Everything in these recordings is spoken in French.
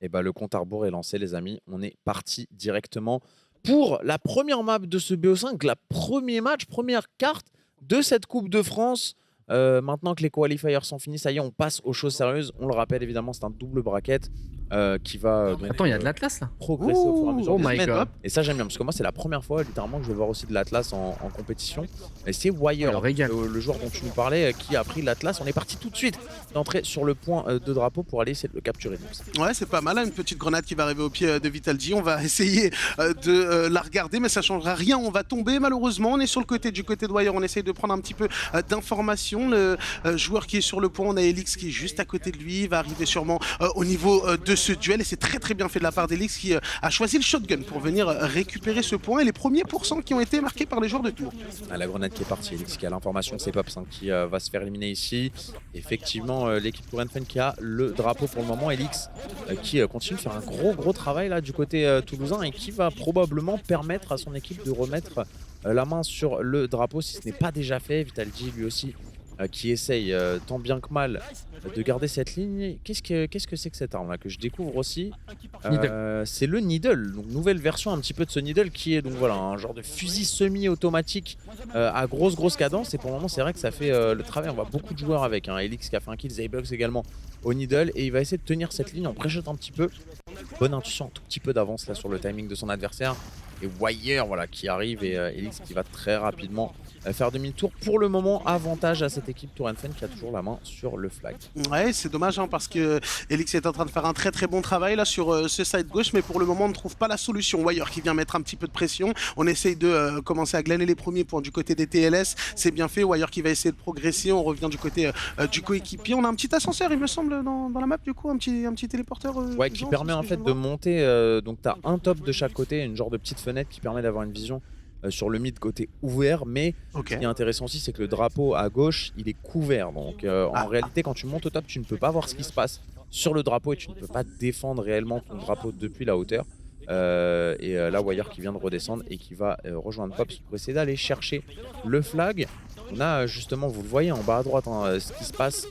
Et bah, le compte à rebours est lancé, les amis. On est parti directement pour la première map de ce BO5, la premier match, première carte de cette Coupe de France. Maintenant que les qualifiers sont finis, ça y est, on passe aux choses sérieuses. On le rappelle, évidemment, c'est un double bracket qui va donc Attends, il y a de l'Atlas là. progresser au fur et à mesure Oh des my semaines. god. Et ça, j'aime bien, parce que moi, c'est la première fois, littéralement, que je vais voir aussi de l'Atlas en compétition. Et c'est Wire, le régal. le joueur dont tu nous parlais, qui a pris l'Atlas. On est parti tout de suite d'entrer sur le point de drapeau pour aller essayer de le capturer. Ouais, c'est pas mal, hein, une petite grenade qui va arriver au pied de Vitalji. On va essayer de la regarder, mais ça changera rien. On va tomber, malheureusement. On est sur le côté de Wire. On essaye de prendre un petit peu d'informations. Le joueur qui est sur le point, on a Elix qui est juste à côté de lui. Il va arriver sûrement au niveau de ce duel. Et c'est très bien fait de la part d'Elix qui a choisi le shotgun pour venir récupérer ce point. Et les premiers pourcents qui ont été marqués par les joueurs de Tours. Ah, la grenade qui est partie, Elix qui a l'information, c'est Pops hein, qui va se faire éliminer ici. Effectivement, l'équipe Tourenfen qui a le drapeau pour le moment. Elix qui continue de faire un gros travail là du côté toulousain et qui va probablement permettre à son équipe de remettre la main sur le drapeau si ce n'est pas déjà fait. Vitalji lui aussi qui essaye tant bien que mal de garder cette ligne. Qu'est-ce que c'est que cette arme là que je découvre aussi? C'est le Needle, donc nouvelle version un petit peu de ce Needle qui est donc voilà un genre de fusil semi-automatique à grosse cadence, et pour le moment c'est vrai que ça fait le travail. On voit beaucoup de joueurs avec hein. Elix qui a fait un kill, Zaybugs également au Needle, et il va essayer de tenir cette ligne en pré-shot un petit peu. Bonne intuition, un tout petit peu d'avance là sur le timing de son adversaire. Et Wire voilà, qui arrive, et Elix qui va très rapidement faire demi-tour. Pour le moment, avantage à cette équipe Tourenfen qui a toujours la main sur le flag. Ouais, c'est dommage hein, parce que Elix est en train de faire un très bon travail là sur ce side gauche, mais pour le moment on ne trouve pas la solution. Wire qui vient mettre un petit peu de pression. On essaye de commencer à glaner les premiers points du côté des TLS. C'est bien fait. Wire qui va essayer de progresser. On revient du côté du coéquipier. On a un petit ascenseur, il me semble, dans la map du coup, un petit téléporteur. Ouais, qui permet en fait de monter. Donc tu as un top de chaque côté, une genre de petite fenêtre qui permet d'avoir une vision sur le mid côté ouvert, mais ce qui est intéressant aussi c'est que le drapeau à gauche il est couvert, donc en réalité quand tu montes au top tu ne peux pas voir ce qui se passe sur le drapeau et tu ne peux pas défendre réellement ton drapeau depuis la hauteur. Et là Wire qui vient de redescendre et qui va rejoindre Pops pour essayer d'aller chercher le flag. On a justement, vous le voyez en bas à droite hein, ce qui se passe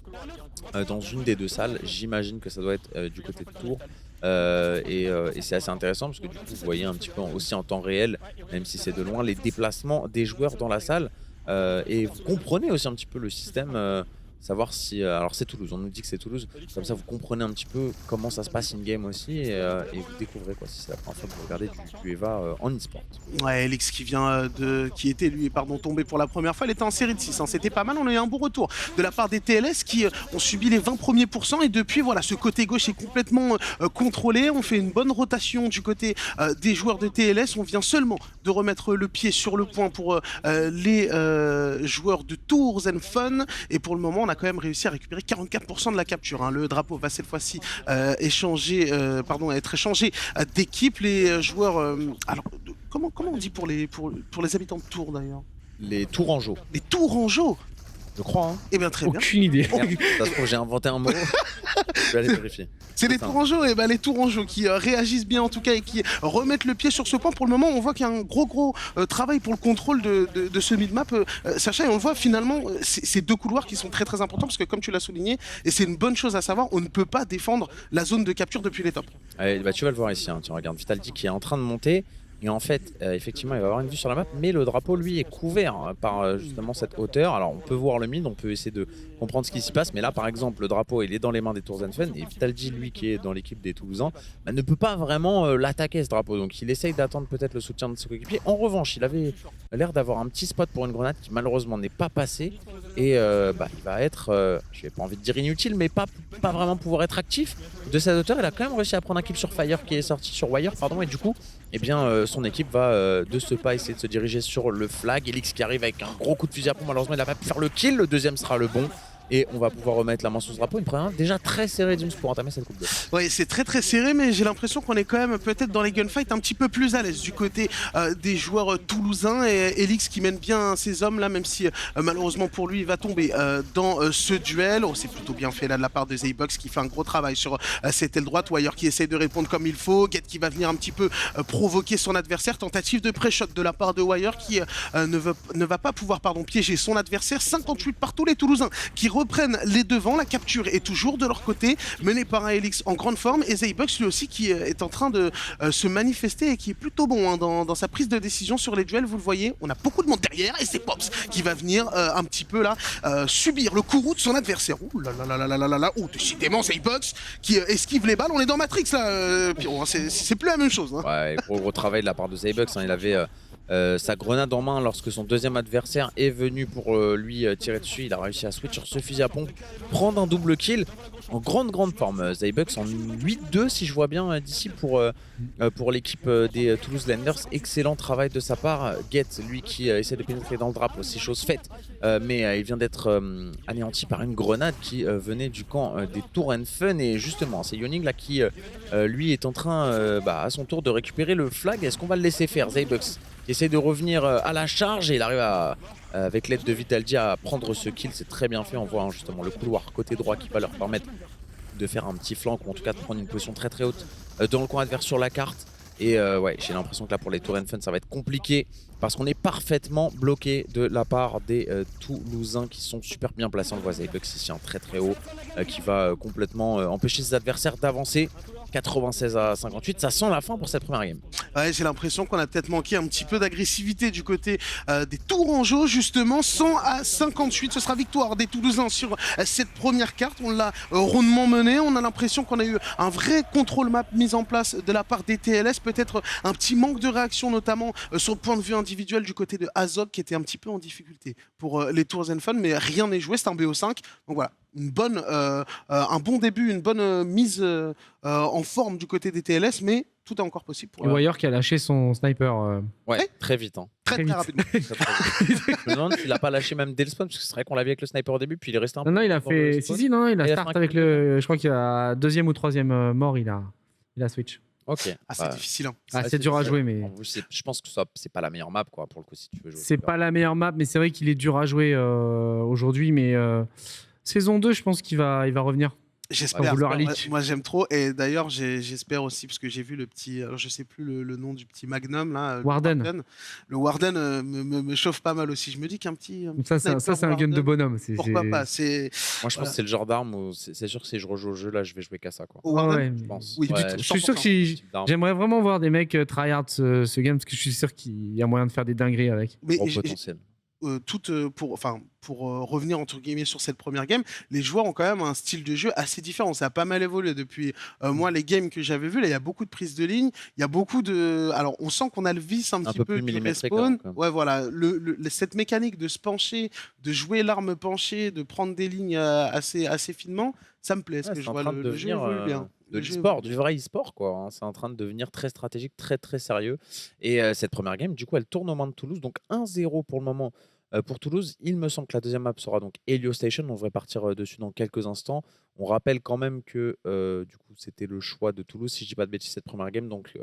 dans une des deux salles. J'imagine que ça doit être du côté de Tours. Et c'est assez intéressant parce que du coup vous voyez un petit peu aussi en temps réel, même si c'est de loin, les déplacements des joueurs dans la salle, et vous comprenez aussi un petit peu le système, savoir si... alors c'est Toulouse, on nous dit que c'est Toulouse, comme ça vous comprenez un petit peu comment ça se passe in-game aussi, et vous découvrez quoi, si c'est la première fois que vous regardez du EVA en e-sport. Ouais, Elix qui vient qui était lui tombé pour la première fois, il était en série de 6, hein. C'était pas mal, on a eu un bon retour de la part des TLS qui ont subi les 20 premiers pourcents, et depuis voilà, ce côté gauche est complètement contrôlé. On fait une bonne rotation du côté des joueurs de TLS, on vient seulement de remettre le pied sur le point pour les joueurs de Tours and Fun, et pour le moment on a quand même réussi à récupérer 44% de la capture hein. Le drapeau va cette fois-ci être échangé d'équipe. Les joueurs alors comment on dit pour les habitants de Tours d'ailleurs? Les Tourangeaux. Les Tourangeaux, Je crois hein. eh bien très bien. Aucune idée. Merde, ça se trouve j'ai inventé un mot. Je vais aller vérifier. C'est les Tourangeaux, et ben les Tourangeaux qui réagissent bien en tout cas et qui remettent le pied sur ce point. Pour le moment, on voit qu'il y a un gros travail pour le contrôle de ce mid-map, Sacha, et on le voit finalement, ces deux couloirs qui sont très importants parce que comme tu l'as souligné, et c'est une bonne chose à savoir, on ne peut pas défendre la zone de capture depuis les tops. Allez, bah, tu vas le voir ici, hein. Tu regardes Vitalji qui est en train de monter. Et en fait, effectivement, il va avoir une vue sur la map, mais le drapeau, lui, est couvert par justement cette hauteur. Alors, on peut voir le mid, on peut essayer de comprendre ce qui s'y passe, mais là, par exemple, le drapeau, il est dans les mains des Tours and Fun, et Vitalji, lui, qui est dans l'équipe des Toulousains, bah, ne peut pas vraiment l'attaquer, ce drapeau. Donc, il essaye d'attendre peut-être le soutien de ses coéquipiers. En revanche, il avait l'air d'avoir un petit spot pour une grenade qui, malheureusement, n'est pas passé. Et bah, il va être, je n'ai pas envie de dire inutile, mais pas vraiment pouvoir être actif de cette hauteur. Il a quand même réussi à prendre un kill sur Fire qui est sorti sur Wire, pardon, et du coup, eh bien, son équipe va de ce pas essayer de se diriger sur le flag. Elix qui arrive avec un gros coup de fusil à pompe, malheureusement il n'a pas pu faire le kill, le deuxième sera le bon. Et on va pouvoir remettre la main sur ce drapeau. Une première déjà très serrée d'une pour entamer cette coupe de. Oui, c'est très serré, mais j'ai l'impression qu'on est quand même peut-être dans les gunfights un petit peu plus à l'aise du côté des joueurs toulousains, et Elix qui mène bien ses hommes là, même si malheureusement pour lui il va tomber dans ce duel. Oh, c'est plutôt bien fait là de la part de Zaybox qui fait un gros travail sur cette aile droite. Wire qui essaye de répondre comme il faut. Get qui va venir un petit peu provoquer son adversaire. Tentative de pré-shot de la part de Wire qui ne va pas pouvoir piéger son adversaire. 58 par tous les Toulousains qui reprennent les devants. La capture est toujours de leur côté, menée par un Elix en grande forme. Et Zaybox lui aussi qui est en train de se manifester et qui est plutôt bon dans sa prise de décision sur les duels. Vous le voyez, on a beaucoup de monde derrière et c'est Pops qui va venir un petit peu là subir le courroux de son adversaire. Ouh là là là là là là là. Oh, décidément Zaybox qui esquive les balles. On est dans Matrix là, Pyro, hein. C'est plus la même chose. Hein. Ouais, gros travail de la part de Zaybox. Hein. Il avait sa grenade en main lorsque son deuxième adversaire est venu pour lui tirer dessus. Il a réussi à switch sur ce fusil à pompe, prendre un double kill en grande forme. Zaybox en 8-2 si je vois bien d'ici pour l'équipe des Toulouse Landers. Excellent travail de sa part. Get, lui qui essaie de pénétrer dans le drapeau, c'est chose faite. Mais il vient d'être anéanti par une grenade qui venait du camp des Tour Fun. Et justement, c'est Yoning là qui lui est en train à son tour de récupérer le flag. Est-ce qu'on va le laisser faire? Zaybox qui essaie de revenir à la charge et il arrive avec l'aide de Vitaldi à prendre ce kill. C'est très bien fait. On voit justement le couloir côté droit qui va leur permettre de faire un petit flanc ou en tout cas de prendre une position très haute dans le coin adverse sur la carte. Et ouais, j'ai l'impression que là pour les Tour Fun ça va être compliqué parce qu'on est parfaitement bloqué de la part des Toulousains qui sont super bien placés. On le voit Zaybox ici en très haut qui va complètement empêcher ses adversaires d'avancer. 96-58, ça sent la fin pour cette première game. Ouais, j'ai l'impression qu'on a peut-être manqué un petit peu d'agressivité du côté des Tourangeaux, justement. 100-58, ce sera victoire des Toulousains sur cette première carte. On l'a rondement menée. On a l'impression qu'on a eu un vrai contrôle map mis en place de la part des TLS. Peut-être un petit manque de réaction, notamment sur le point de vue individuel du côté de Azog, qui était un petit peu en difficulté pour les Tours Fun, mais rien n'est joué. C'est un BO5. Donc voilà. Un bon début, une bonne mise en forme du côté des TLS, mais tout est encore possible. Pour Warrior qui a lâché son sniper. Ouais, très vite. Hein. Très rapidement. Très vite. Je me demande s'il a pas lâché même dès le spawn, parce que c'est vrai qu'on l'a vu avec le sniper au début, puis il est resté un peu. Non, il a fait. Non, il a start avec le. Je crois qu'il y a deuxième ou troisième mort, il a switch. Ok. C'est difficile. Hein. C'est dur à jouer, mais. Je pense que c'est pas la meilleure map, quoi, pour le coup, si tu veux jouer. C'est pas la meilleure map, mais c'est vrai qu'il est dur à jouer aujourd'hui, mais. Saison 2, je pense qu'il va revenir. J'espère. Moi, j'aime trop. Et d'ailleurs, j'espère aussi, parce que j'ai vu le petit. Alors, je sais plus le nom du petit Magnum, là. Warden. Le Warden me chauffe pas mal aussi. Je me dis qu'un petit. Ça, c'est un gun de bonhomme. Pourquoi pas. Moi, je pense que c'est le genre d'arme où c'est sûr que si je rejoue au jeu, là, je vais jouer qu'à ça. Quoi. Warden, je pense. Oui, je suis sûr que j'aimerais vraiment voir des mecs tryhard ce game, parce que je suis sûr qu'il y a moyen de faire des dingueries avec. Gros potentiel. Pour revenir entre guillemets sur cette première game, les joueurs ont quand même un style de jeu assez différent. Ça a pas mal évolué depuis moi les games que j'avais vus. Là, il y a beaucoup de prises de ligne, il y a beaucoup de. Alors, on sent qu'on a le vice un petit peu du respawn. Ouais, voilà, cette mécanique de se pencher, de jouer l'arme penchée, de prendre des lignes assez finement, ça me plaît. Parce que je vois le jeu évolue bien. De l'e-sport, du vrai e-sport, quoi. C'est en train de devenir très stratégique, très sérieux. Et cette première game, du coup, elle tourne aux mains de Toulouse. Donc 1-0 pour le moment pour Toulouse. Il me semble que la deuxième map sera donc Helio Station. On devrait partir dessus dans quelques instants. On rappelle quand même que du coup, c'était le choix de Toulouse, si je dis pas de bêtises, cette première game. Donc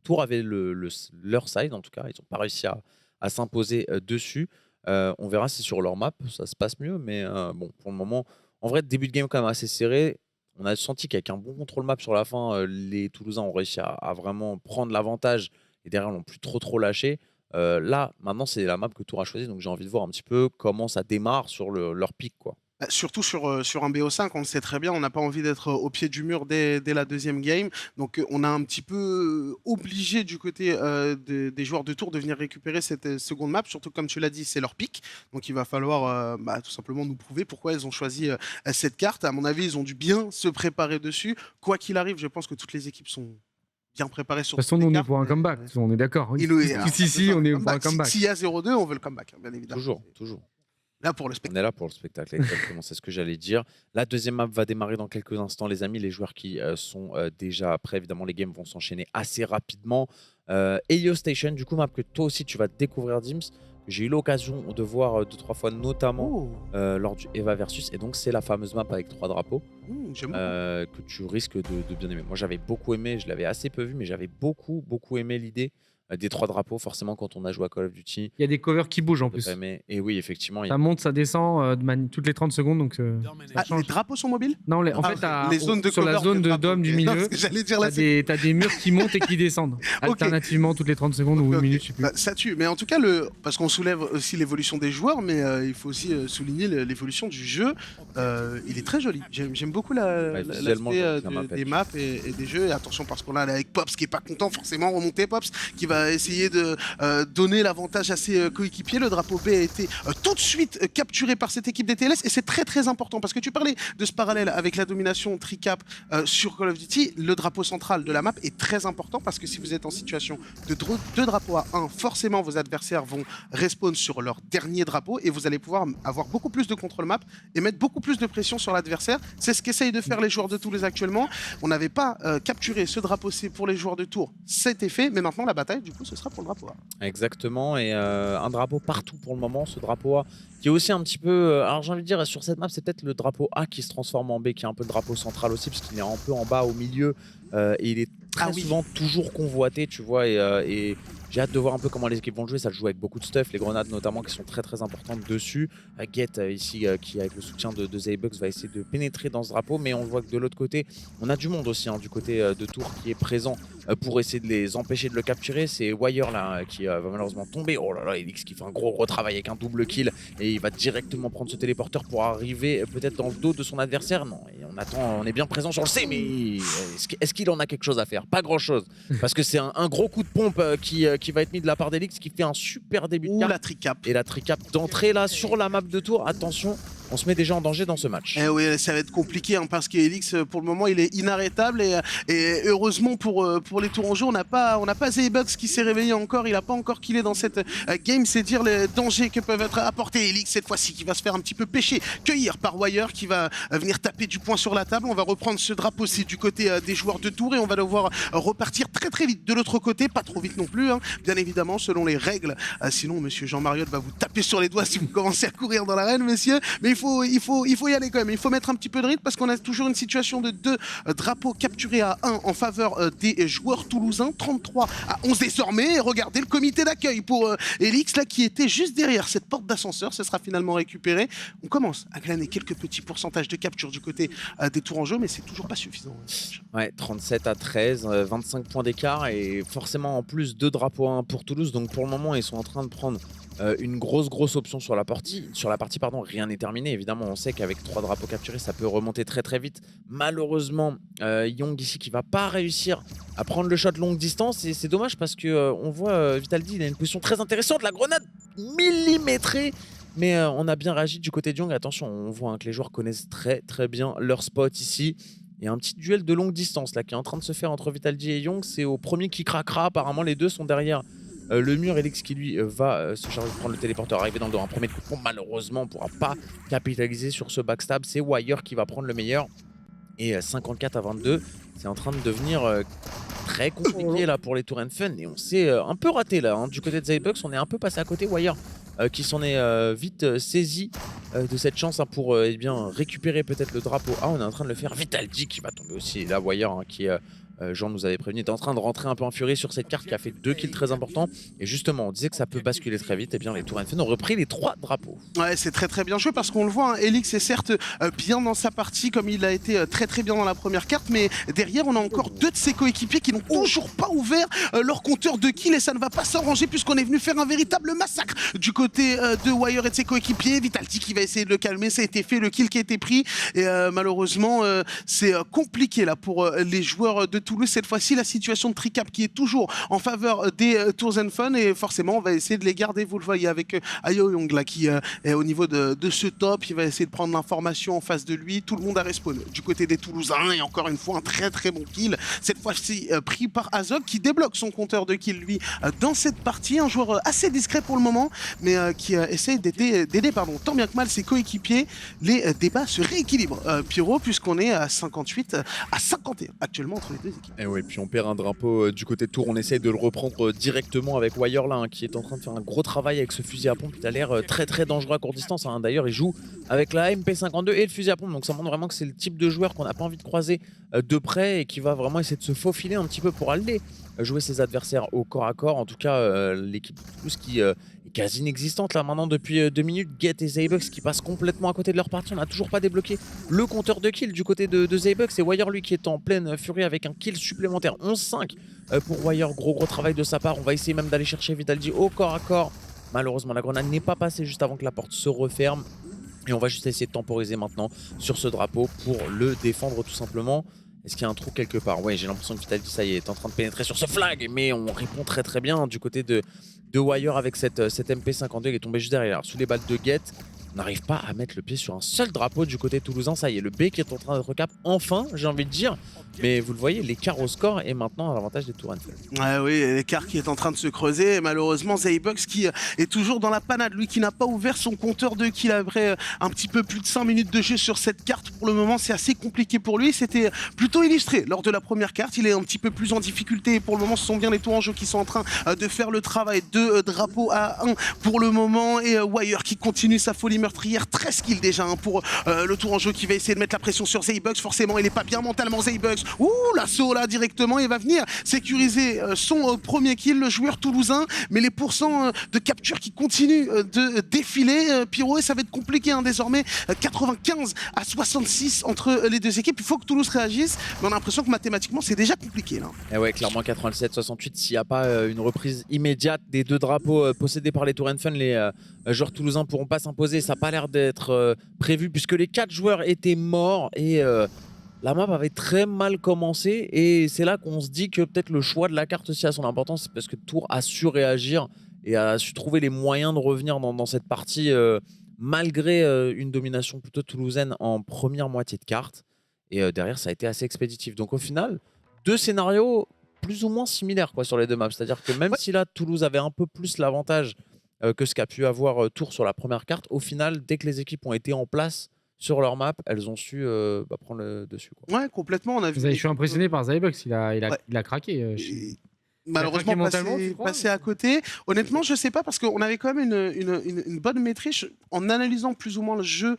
Tours avait leur side, en tout cas. Ils n'ont pas réussi à s'imposer dessus. On verra si sur leur map, ça se passe mieux. Mais bon, pour le moment, en vrai, début de game quand même assez serré. On a senti qu'avec un bon contrôle map sur la fin, les Toulousains ont réussi à vraiment prendre l'avantage et derrière, ils n'ont plus trop lâché. Là, maintenant, c'est la map que Tour a choisie, donc j'ai envie de voir un petit peu comment ça démarre sur leur pic, quoi. Surtout sur un BO5, on le sait très bien, on n'a pas envie d'être au pied du mur dès la deuxième game. Donc on a un petit peu obligé du côté des joueurs de Tours de venir récupérer cette seconde map. Surtout comme tu l'as dit, c'est leur pic. Donc il va falloir tout simplement nous prouver pourquoi ils ont choisi cette carte. À mon avis, ils ont dû bien se préparer dessus. Quoi qu'il arrive, je pense que toutes les équipes sont bien préparées sur. De toute façon, nous, on est pour un comeback. On est d'accord. Si, on est pour un comeback. S'il y a 0-2, on veut le comeback, bien évidemment. Toujours. Là pour le spectacle. On est là pour le spectacle, exactement, c'est ce que j'allais dire. La deuxième map va démarrer dans quelques instants, les amis. Les joueurs qui sont déjà prêts, évidemment, les games vont s'enchaîner assez rapidement. Helio Station, du coup, map que toi aussi tu vas découvrir, Dims. J'ai eu l'occasion de voir 2-3 fois, notamment lors du Eva Versus. Et donc, c'est la fameuse map avec 3 drapeaux que tu risques de bien aimer. Moi, j'avais beaucoup aimé, je l'avais assez peu vu, mais j'avais beaucoup aimé l'idée des 3 drapeaux. Forcément, quand on a joué à Call of Duty, Il y a des covers qui bougent en on peut plus. pas aimer. Et oui, effectivement, Ça monte, ça descend toutes les 30 secondes. Donc, ça Ah, les change. drapeaux sont mobiles? Non, en Ah, fait, les zones de sur la cover, zone les de drapeaux, dôme du ok. Non, milieu, parce que j'allais dire là, t'as des murs qui montent et qui descendent alternativement toutes les 30 secondes ou une Ok. minute, je sais plus. Bah, ça tue, mais en tout cas, parce qu'on soulève aussi l'évolution des joueurs, mais il faut aussi souligner l'évolution du jeu. Il est très joli. J'aime beaucoup visuellement, l'aspect la map est des maps et des jeux. Et attention, parce qu'on a là avec Pops qui est pas content, forcément remonter Pops, qui va essayer de donner l'avantage à ses coéquipiers. Le drapeau B a été tout de suite capturé par cette équipe des TLS, et c'est très très important parce que tu parlais de ce parallèle avec la domination tricap sur Call of Duty. Le drapeau central de la map est très important parce que si vous êtes en situation de 2 drapeaux à 1, forcément vos adversaires vont respawn sur leur dernier drapeau et vous allez pouvoir avoir beaucoup plus de contrôle map et mettre beaucoup plus de pression sur l'adversaire. C'est ce qu'essayent de faire les joueurs de Toulouse actuellement. On n'avait pas capturé ce drapeau C pour les joueurs de Tours, c'était fait, mais maintenant la bataille du coup ce sera pour le drapeau A. Exactement, et un drapeau partout pour le moment, ce drapeau A qui est aussi un petit peu, alors j'ai envie de dire sur cette map c'est peut-être le drapeau A qui se transforme en B, qui est un peu le drapeau central aussi parce qu'il est un peu en bas au milieu et il est très souvent toujours convoité, tu vois, et j'ai hâte de voir un peu comment les équipes vont le jouer. Ça le joue avec beaucoup de stuff, les grenades notamment qui sont très très importantes dessus. Get ici qui avec le soutien de Zaybucks va essayer de pénétrer dans ce drapeau, mais on voit que de l'autre côté on a du monde aussi du côté de Tours qui est présent pour essayer de les empêcher de le capturer. C'est Wire là qui va malheureusement tomber. Oh là là, Elix qui fait un gros travail avec un double kill et il va directement prendre ce téléporteur pour arriver peut-être dans le dos de son adversaire. Non, et on est bien présent sur le C, mais est-ce qu'il en a quelque chose à faire? Pas grand chose, parce que c'est un gros coup de pompe qui va être mis de la part d'Elix, qui fait un super début de carte. La tricap. Et la tricap d'entrée là sur la map de Tours, attention, on se met déjà en danger dans ce match. Eh oui, ça va être compliqué parce qu'Elix, pour le moment, il est inarrêtable et heureusement pour les Tourangeaux, on n'a pas Zaybucks qui s'est réveillé encore, il n'a pas encore killé dans cette game, c'est dire les dangers que peuvent être apportés Elix cette fois-ci, qui va se faire un petit peu pêcher, cueillir par Wire, qui va venir taper du poing sur la table. On va reprendre ce drapeau, c'est du côté des joueurs de Tours et on va devoir repartir très très vite de l'autre côté, pas trop vite non plus, bien évidemment, selon les règles, sinon monsieur Jean Mariotte va vous taper sur les doigts si vous commencez à courir dans l'arène, messieurs, mais il faut y aller quand même. Il faut mettre un petit peu de rythme parce qu'on a toujours une situation de 2 drapeaux capturés à 1 en faveur des joueurs toulousains, 33 à 11 désormais. Et regardez le comité d'accueil pour Elix là qui était juste derrière cette porte d'ascenseur. Ce sera finalement récupéré. On commence à glaner quelques petits pourcentages de capture du côté des Tourangeaux, mais c'est toujours pas suffisant. Ouais, 37 à 13, 25 points d'écart et forcément en plus 2 drapeaux à 1 pour Toulouse. Donc pour le moment, ils sont en train de prendre une grosse option sur la partie. Rien n'est terminé. Évidemment, on sait qu'avec 3 drapeaux capturés, ça peut remonter très très vite. Malheureusement, Young ici qui va pas réussir à prendre le shot longue distance et c'est dommage parce que on voit Vitaldi, il a une position très intéressante, la grenade millimétrée. Mais on a bien réagi du côté de Young. Attention, on voit que les joueurs connaissent très très bien leur spot ici. Il y a un petit duel de longue distance là qui est en train de se faire entre Vitaldi et Young. C'est au premier qui craquera. Apparemment, les deux sont derrière le mur. Elix qui lui va se charger de prendre le téléporteur, arriver dans le dos. Un premier coup de pompe, malheureusement, on ne pourra pas capitaliser sur ce backstab. C'est Wire qui va prendre le meilleur. Et 54 à 22, c'est en train de devenir très compliqué là pour les Tour Fun. Et on s'est un peu raté là. Du côté de Zaybucks, on est un peu passé à côté. Wire qui s'en est vite saisi de cette chance pour bien récupérer peut-être le drapeau. On est en train de le faire. Vitaldi qui va tomber aussi. Là, Wire qui Jean nous avait prévenu, était en train de rentrer un peu en furie sur cette carte qui a fait 2 kills très importants. Et justement, on disait que ça peut basculer très vite. Et bien, les Tour Fun ont repris les 3 drapeaux. Ouais, c'est très très bien joué parce qu'on le voit. Elix est certes bien dans sa partie, comme il a été très très bien dans la première carte. Mais derrière, on a encore 2 de ses coéquipiers qui n'ont toujours pas ouvert leur compteur de kills. Et ça ne va pas s'arranger puisqu'on est venu faire un véritable massacre du côté de Wire et de ses coéquipiers. Vitaldi qui va essayer de le calmer. Ça a été fait, le kill qui a été pris. Et malheureusement, c'est compliqué là pour les joueurs de Toulouse. Cette fois-ci, la situation de Tricap qui est toujours en faveur des Tours Fun et forcément, on va essayer de les garder. Vous le voyez avec Ayo Young là qui est au niveau de ce top. Il va essayer de prendre l'information en face de lui. Tout le monde a respawn du côté des Toulousains et encore une fois, un très très bon kill. Cette fois-ci, pris par Azog qui débloque son compteur de kill lui dans cette partie. Un joueur assez discret pour le moment, mais qui essaye d'aider tant bien que mal ses coéquipiers. Les débats se rééquilibrent, Pierrot, puisqu'on est à 58 à 51 actuellement entre les deux équipes. Et oui, puis on perd un drapeau du côté de Tours. On essaye de le reprendre directement avec Wire là, hein, qui est en train de faire un gros travail avec ce fusil à pompe. Il a l'air très dangereux à courte distance. Hein. D'ailleurs, il joue avec la MP52 et le fusil à pompe. Donc ça montre vraiment que c'est le type de joueur qu'on n'a pas envie de croiser de près et qui va vraiment essayer de se faufiler un petit peu pour aller jouer ses adversaires au corps à corps. En tout cas, l'équipe de Toulouse qui est quasi inexistante là maintenant depuis 2 minutes. Get et Zaybucks qui passent complètement à côté de leur partie. On n'a toujours pas débloqué le compteur de kills du côté de Zaybucks. Et Wire lui qui est en pleine furie avec un kill supplémentaire. 11-5 pour Wire. Gros travail de sa part. On va essayer même d'aller chercher Vitaldi au corps à corps. Malheureusement, la grenade n'est pas passée juste avant que la porte se referme. Et on va juste essayer de temporiser maintenant sur ce drapeau pour le défendre tout simplement. Est-ce qu'il y a un trou quelque part? Ouais, j'ai l'impression que Vitaldi, ça y est en train de pénétrer sur ce flag. Mais on répond très bien du côté de Wire avec cette MP52 qui est tombée juste derrière. Sous les balles de Get, on n'arrive pas à mettre le pied sur un seul drapeau du côté toulousain. Ça y est, le B qui est en train d'être cap. Enfin, j'ai envie de dire. Mais vous le voyez, l'écart au score est maintenant à l'avantage des Tours Eiffel. Ouais, oui, l'écart qui est en train de se creuser. Et malheureusement, Zaybucks qui est toujours dans la panade. Lui qui n'a pas ouvert son compteur de kill après un petit peu plus de 5 minutes de jeu sur cette carte. Pour le moment, c'est assez compliqué pour lui. C'était plutôt illustré lors de la première carte. Il est un petit peu plus en difficulté. Et pour le moment, ce sont bien les Tourangeaux qui sont en train de faire le travail. De drapeau à 1 pour le moment. Et Wire qui continue sa folie meurtrière. 13 kills déjà hein, pour le Tourangeau qui va essayer de mettre la pression sur Zaybucks. Forcément, il n'est pas bien mentalement, Zaybucks. Ouh, l'assaut là directement, il va venir sécuriser son premier kill, le joueur toulousain. Mais les pourcents de capture qui continuent de défiler, Pyro, et ça va être compliqué hein, désormais. 95 à 66 entre les deux équipes. Il faut que Toulouse réagisse, mais on a l'impression que mathématiquement, c'est déjà compliqué là. Et ouais, clairement 87-68, s'il n'y a pas une reprise immédiate des deux drapeaux possédés par les Tour Fun, les joueurs toulousains ne pourront pas s'imposer. Ça n'a pas l'air d'être prévu puisque les 4 joueurs étaient morts et la map avait très mal commencé. Et c'est là qu'on se dit que peut-être le choix de la carte aussi a son importance parce que Tours a su réagir et a su trouver les moyens de revenir dans cette partie malgré une domination plutôt toulousaine en première moitié de carte. Et derrière, ça a été assez expéditif. Donc au final, 2 scénarios plus ou moins similaires quoi, sur les deux maps. C'est-à-dire que même si là, Toulouse avait un peu plus l'avantage que ce qu'a pu avoir Tours sur la première carte, au final, dès que les équipes ont été en place sur leur map, elles ont su prendre le dessus. Quoi. Ouais, complètement. On a vu Je suis impressionné par Zaybucks, il a craqué. Malheureusement passé à côté. Honnêtement, je sais pas parce qu'on avait quand même une bonne maîtrise. En analysant plus ou moins le jeu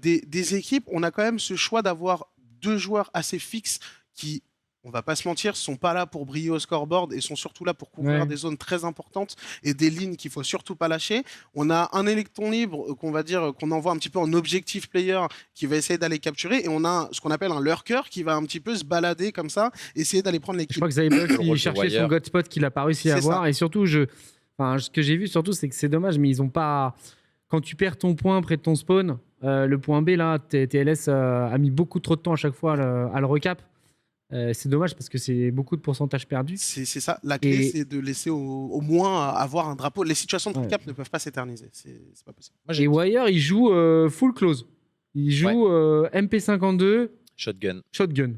des équipes, on a quand même ce choix d'avoir 2 joueurs assez fixes qui, on va pas se mentir, sont pas là pour briller au scoreboard et sont surtout là pour couvrir des zones très importantes et des lignes qu'il faut surtout pas lâcher. On a un électron libre qu'on envoie un petit peu en objectif player qui va essayer d'aller capturer et on a ce qu'on appelle un lurker qui va un petit peu se balader comme ça, essayer d'aller prendre l'équipe. Je crois que Zaybucks il cherchait son godspot qu'il a pas réussi à avoir et surtout ce que j'ai vu surtout c'est que c'est dommage mais ils ont pas, quand tu perds ton point près de ton spawn, le point B là, TLS a mis beaucoup trop de temps à chaque fois à le recap. C'est dommage parce que c'est beaucoup de pourcentage perdu. C'est ça. La clé, c'est de laisser au moins avoir un drapeau. Les situations de recap ne peuvent pas s'éterniser. C'est pas possible. Et Wire, il joue full close. Il joue MP52. Shotgun.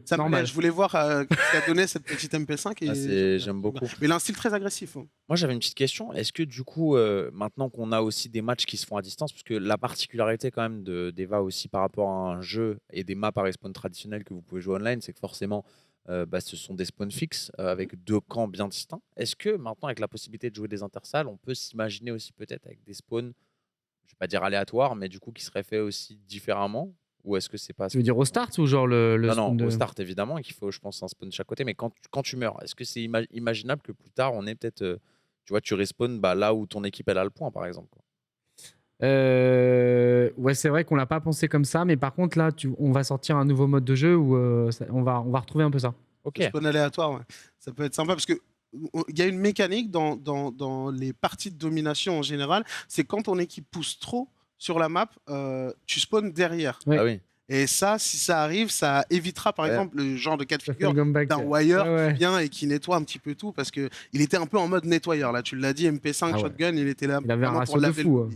Ça normal. Je voulais voir ce qu'a donné cette petite MP5. J'aime beaucoup. Mais il a un style très agressif. Hein. Moi, j'avais une petite question. Est-ce que du coup, maintenant qu'on a aussi des matchs qui se font à distance, parce que la particularité quand même d'Eva aussi par rapport à un jeu et des maps à respawn traditionnels que vous pouvez jouer online, c'est que forcément, ce sont des spawns fixes avec 2 camps bien distincts. Est-ce que maintenant, avec la possibilité de jouer des intersalles, on peut s'imaginer aussi peut-être avec des spawns, je ne vais pas dire aléatoires, mais du coup qui seraient faits aussi différemment? Ou est-ce que c'est pas... Tu veux dire au start ou genre le Non, au start évidemment, qu'il faut, je pense, un spawn de chaque côté. Mais quand tu meurs, est-ce que c'est imaginable que plus tard, on ait peut-être... tu respawns là où ton équipe elle a le point, par exemple quoi. Ouais, c'est vrai qu'on l'a pas pensé comme ça. Mais par contre, là, on va sortir un nouveau mode de jeu où on va retrouver un peu ça. Ok. Spawn aléatoire, ouais. Ça peut être sympa parce que il y a une mécanique dans les parties de domination en général. C'est quand ton équipe pousse trop sur la map, tu spawns derrière. Ouais. Ah oui. Et ça, si ça arrive, ça évitera par exemple le genre de cas de figure d'un Wire qui vient et qui nettoie un petit peu tout parce qu'il était un peu en mode nettoyeur. Là, tu l'as dit, MP5 Shotgun, il était là. Il avait un ratio de fou.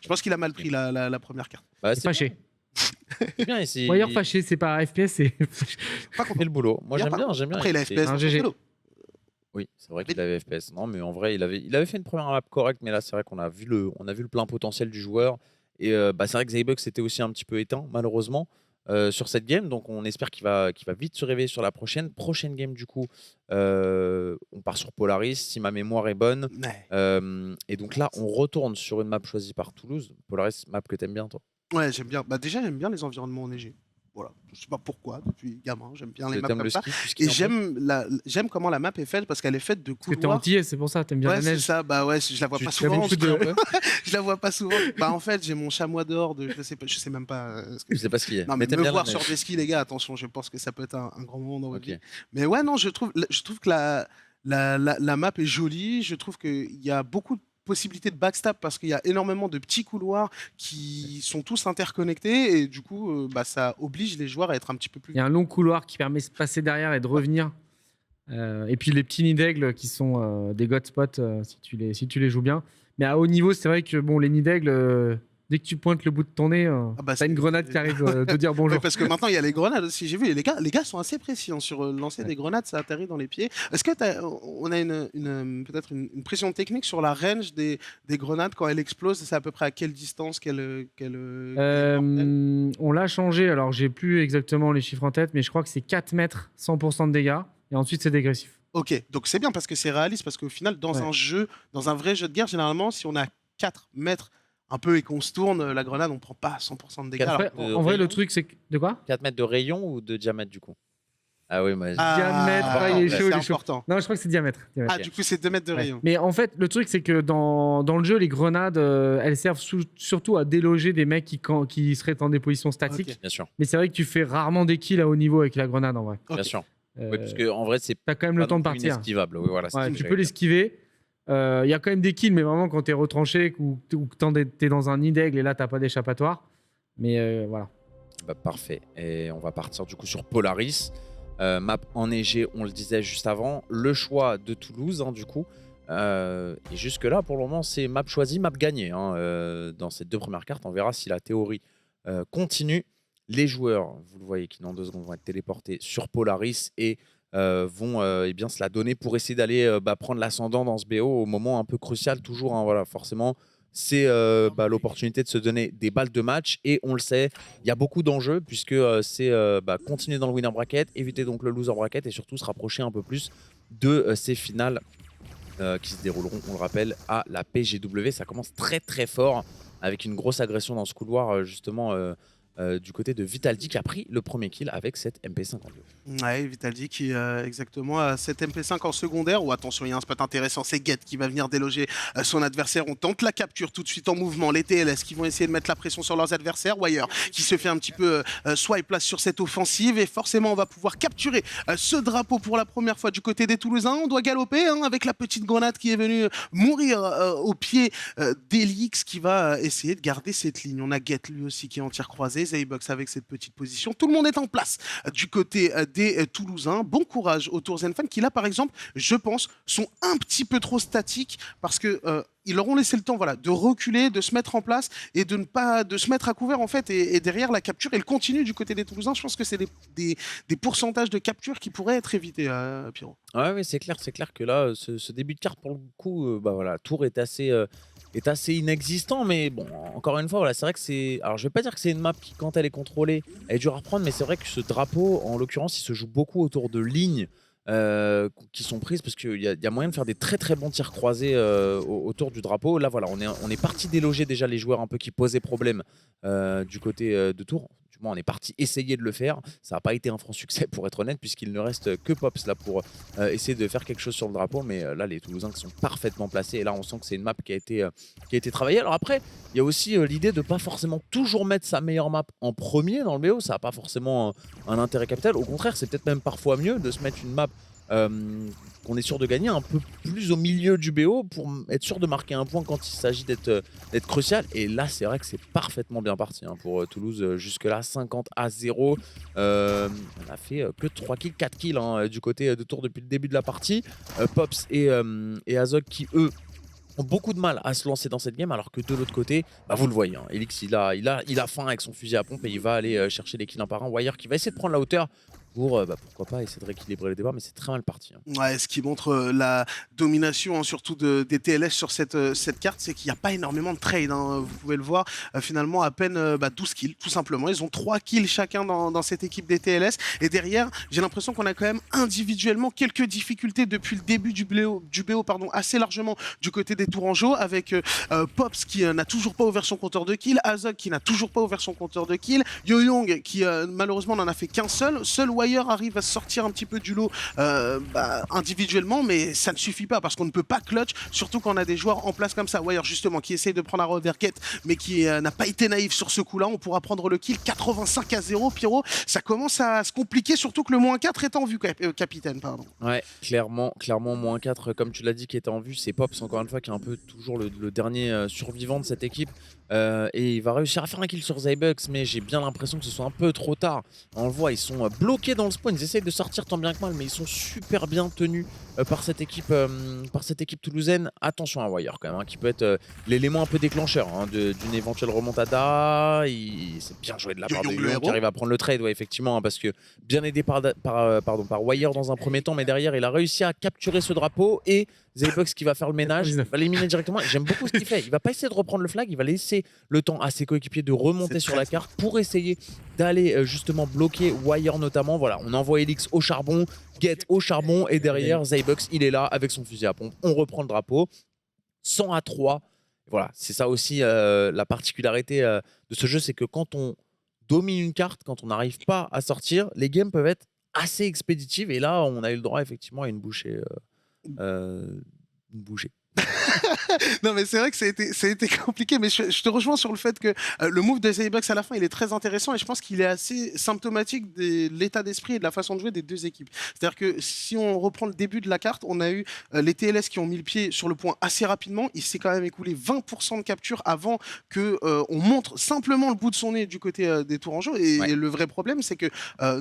Je pense qu'il a mal pris la première carte. C'est fâché. C'est bien ici. Wire fâché, c'est pas FPS, c'est. Pas qu'on fait le boulot. Moi, j'aime bien. Après, il a FPS. Oui, c'est vrai qu'il avait FPS. Non, mais en vrai, il avait fait une première map correcte, mais là, c'est vrai qu'on a vu le plein potentiel du joueur. Et c'est vrai que Zaybucks était aussi un petit peu éteint, malheureusement. sur cette game, donc on espère qu'il va vite se réveiller sur la prochaine game du coup. On part sur Polaris si ma mémoire est bonne. Et donc là on retourne sur une map choisie par Toulouse. Polaris, map que t'aimes bien toi? Ouais, j'aime bien. Bah, déjà, j'aime bien les environnements enneigés. Voilà, je sais pas pourquoi, depuis gamin, j'aime bien les maps comme ça. Et j'aime comment la map est faite parce qu'elle est faite de couloirs. Parce que t'es antillais, c'est pour ça, t'aimes bien la neige. C'est ça, bah ouais, je la vois pas souvent. Je la vois pas souvent. Bah en fait, j'ai mon chamois d'or de, je sais même pas. Je sais pas ce qu'il y a. Non, mais me voir sur des skis, les gars, attention, je pense que ça peut être un grand moment dans votre vie. Mais ouais, non, je trouve que la map est jolie. Je trouve qu'il y a beaucoup de possibilité de backstab parce qu'il y a énormément de petits couloirs qui sont tous interconnectés et du coup ça oblige les joueurs à être un petit peu plus... Il y a un long couloir qui permet de passer derrière et de revenir. Et puis les petits nids d'aigle qui sont des god spots si tu les joues bien. Mais à haut niveau, c'est vrai que bon, les nids d'aigle, dès que tu pointes le bout de ton nez, t'as une grenade qui arrive te dire bonjour. Oui, parce que maintenant il y a les grenades aussi. J'ai vu, les gars sont assez précis sur lancer des grenades, ça atterrit dans les pieds. Est-ce que on a peut-être une pression technique sur la range des grenades quand elles explosent? C'est à peu près à quelle distance on l'a changé, alors j'ai plus exactement les chiffres en tête, mais je crois que c'est 4 mètres, 100% de dégâts, et ensuite c'est dégressif. Ok, donc c'est bien parce que c'est réaliste, parce qu'au final, dans un vrai jeu de guerre, généralement, si on a 4 mètres un peu et qu'on se tourne, la grenade, on prend pas 100% de dégâts. En vrai, le truc, c'est que... De quoi? 4 mètres de rayon ou de diamètre, du coup? Ah oui, mais... diamètre, il est chaud, c'est important. Non, je crois que c'est diamètre. Ah, du coup, c'est 2 mètres de rayon. Mais en fait, le truc, c'est que dans le jeu, les grenades, elles servent surtout à déloger des mecs qui seraient dans des positions statiques. Bien sûr. Mais c'est vrai que tu fais rarement des kills à haut niveau avec la grenade, en vrai. Bien sûr. Oui, parce qu'en vrai, c'est t'as quand même le temps de partir. inesquivable. Oui, voilà, tu peux l'esquiver. Il y a quand même des kills, mais vraiment quand t'es retranché ou que t'es dans un nid d'aigle et là t'as pas d'échappatoire. Mais voilà. Bah, parfait. Et on va partir du coup sur Polaris. Map enneigée, on le disait juste avant. Le choix de Toulouse, du coup. Et jusque-là, pour le moment, c'est map choisie, map gagnée. Dans ces 2 premières cartes, on verra si la théorie continue. Les joueurs, vous le voyez, qui dans 2 secondes vont être téléportés sur Polaris et vont se la donner pour essayer d'aller prendre l'ascendant dans ce BO au moment un peu crucial. Toujours, voilà, forcément, c'est l'opportunité de se donner des balles de match. Et on le sait, il y a beaucoup d'enjeux puisque c'est continuer dans le winner bracket, éviter donc le loser bracket et surtout se rapprocher un peu plus de ces finales qui se dérouleront, on le rappelle, à la PGW. Ça commence très très fort avec une grosse agression dans ce couloir justement du côté de Vitaldi qui a pris le premier kill avec cette MP52. Ouais, Vitaldi qui exactement a cette MP5 en secondaire. Ou attention, il y a un spot intéressant, c'est Get qui va venir déloger son adversaire. On tente la capture tout de suite en mouvement. Les TLS qui vont essayer de mettre la pression sur leurs adversaires. Wire qui se fait un petit peu swipe là sur cette offensive. Et forcément, on va pouvoir capturer ce drapeau pour la première fois du côté des Toulousains. On doit galoper avec la petite grenade qui est venue mourir au pied d'Elix qui va essayer de garder cette ligne. On a Get lui aussi qui est en tir croisé. Zaybox avec cette petite position. Tout le monde est en place du côté des Toulousains. Bon courage aux Tours Zenfan qui là par exemple, je pense, sont un petit peu trop statiques parce que ils leur ont laissé le temps de reculer, de se mettre en place et de ne pas de se mettre à couvert en fait et derrière la capture elle continue du côté des Toulousains. Je pense que c'est des pourcentages de capture qui pourraient être évités, Pierrot. Ouais, oui, c'est clair que là ce début de carte pour le coup Tours est assez inexistant, mais bon, encore une fois, voilà, c'est vrai que c'est... Alors, je vais pas dire que c'est une map qui, quand elle est contrôlée, elle est dure à reprendre, mais c'est vrai que ce drapeau, en l'occurrence, il se joue beaucoup autour de lignes qui sont prises, parce qu'il y a moyen de faire des très très bons tirs croisés autour du drapeau. Là, voilà, on est parti déloger déjà les joueurs un peu qui posaient problème du côté de Tours. On est parti essayer de le faire. Ça n'a pas été un franc succès pour être honnête, puisqu'il ne reste que Pops là pour essayer de faire quelque chose sur le drapeau. Mais là, les Toulousains sont parfaitement placés. Et là, on sent que c'est une map qui a été travaillée. Alors après, il y a aussi l'idée de ne pas forcément toujours mettre sa meilleure map en premier dans le BO. Ça n'a pas forcément un intérêt capital. Au contraire, c'est peut-être même parfois mieux de se mettre une map qu'on est sûr de gagner un peu plus au milieu du BO pour être sûr de marquer un point quand il s'agit d'être crucial. Et là, c'est vrai que c'est parfaitement bien parti pour Toulouse. Jusque-là, 50-0. On a fait que 3 kills, 4 kills du côté de Tours depuis le début de la partie. Pops et Azog qui, eux, ont beaucoup de mal à se lancer dans cette game, alors que de l'autre côté, vous le voyez, Elix il a faim avec son fusil à pompe et il va aller chercher les kills un par un. Wire qui va essayer de prendre la hauteur. pour, pourquoi pas, essayer de rééquilibrer les débats, mais c'est très mal parti. Ouais, ce qui montre la domination, surtout des TLS sur cette carte, c'est qu'il n'y a pas énormément de trade. Vous pouvez le voir, finalement, à peine 12 kills, tout simplement. Ils ont 3 kills chacun dans cette équipe des TLS. Et derrière, j'ai l'impression qu'on a quand même individuellement quelques difficultés depuis le début du BO, assez largement du côté des Tourangeaux, avec Pops qui n'a toujours pas ouvert son compteur de kills, Azog qui n'a toujours pas ouvert son compteur de kills, Yoyong qui malheureusement n'en a fait qu'un seul. Seul Wire arrive à sortir un petit peu du lot individuellement, mais ça ne suffit pas parce qu'on ne peut pas clutch, surtout quand on a des joueurs en place comme ça. Wire justement qui essaye de prendre la reverquette, mais qui n'a pas été naïf sur ce coup-là. On pourra prendre le kill 85-0. Pierrot, ça commence à se compliquer, surtout que le -4 est en vue, capitaine. Pardon. Ouais, clairement -4, comme tu l'as dit, qui était en vue. C'est Pops, encore une fois, qui est un peu toujours le dernier survivant de cette équipe. Et il va réussir à faire un kill sur Zybucks, mais j'ai bien l'impression que ce soit un peu trop tard. On le voit, ils sont bloqués dans le spawn, ils essayent de sortir tant bien que mal, mais ils sont super bien tenus par cette équipe toulousaine. Attention à Wire quand même, qui peut être l'élément un peu déclencheur d'une éventuelle remontada. C'est bien joué de la part de Young qui arrive à prendre le trade, ouais, effectivement, parce que bien aidé par Wire dans un premier temps, mais derrière il a réussi à capturer ce drapeau et Zybucks qui va faire le ménage, va l'éliminer directement. J'aime beaucoup ce qu'il fait. Il va pas essayer de reprendre le flag, il va laisser le temps à ses coéquipiers de remonter sur la carte pour essayer d'aller justement bloquer Wire notamment. Voilà, on envoie Elix au charbon, Get au charbon et derrière Zybucks il est là avec son fusil à pompe. On reprend le drapeau 100-3. Voilà, c'est ça aussi la particularité de ce jeu, c'est que quand on domine une carte, quand on n'arrive pas à sortir, les games peuvent être assez expéditives et là on a eu le droit effectivement à une bouchée. Non mais c'est vrai que ça a été compliqué, mais je te rejoins sur le fait que le move de Zybucks à la fin il est très intéressant et je pense qu'il est assez symptomatique de l'état d'esprit et de la façon de jouer des deux équipes. C'est-à-dire que si on reprend le début de la carte, on a eu les TLS qui ont mis le pied sur le point assez rapidement. Il s'est quand même écoulé 20% de capture avant que on montre simplement le bout de son nez du côté des Tourangeaux et, ouais. Et le vrai problème c'est que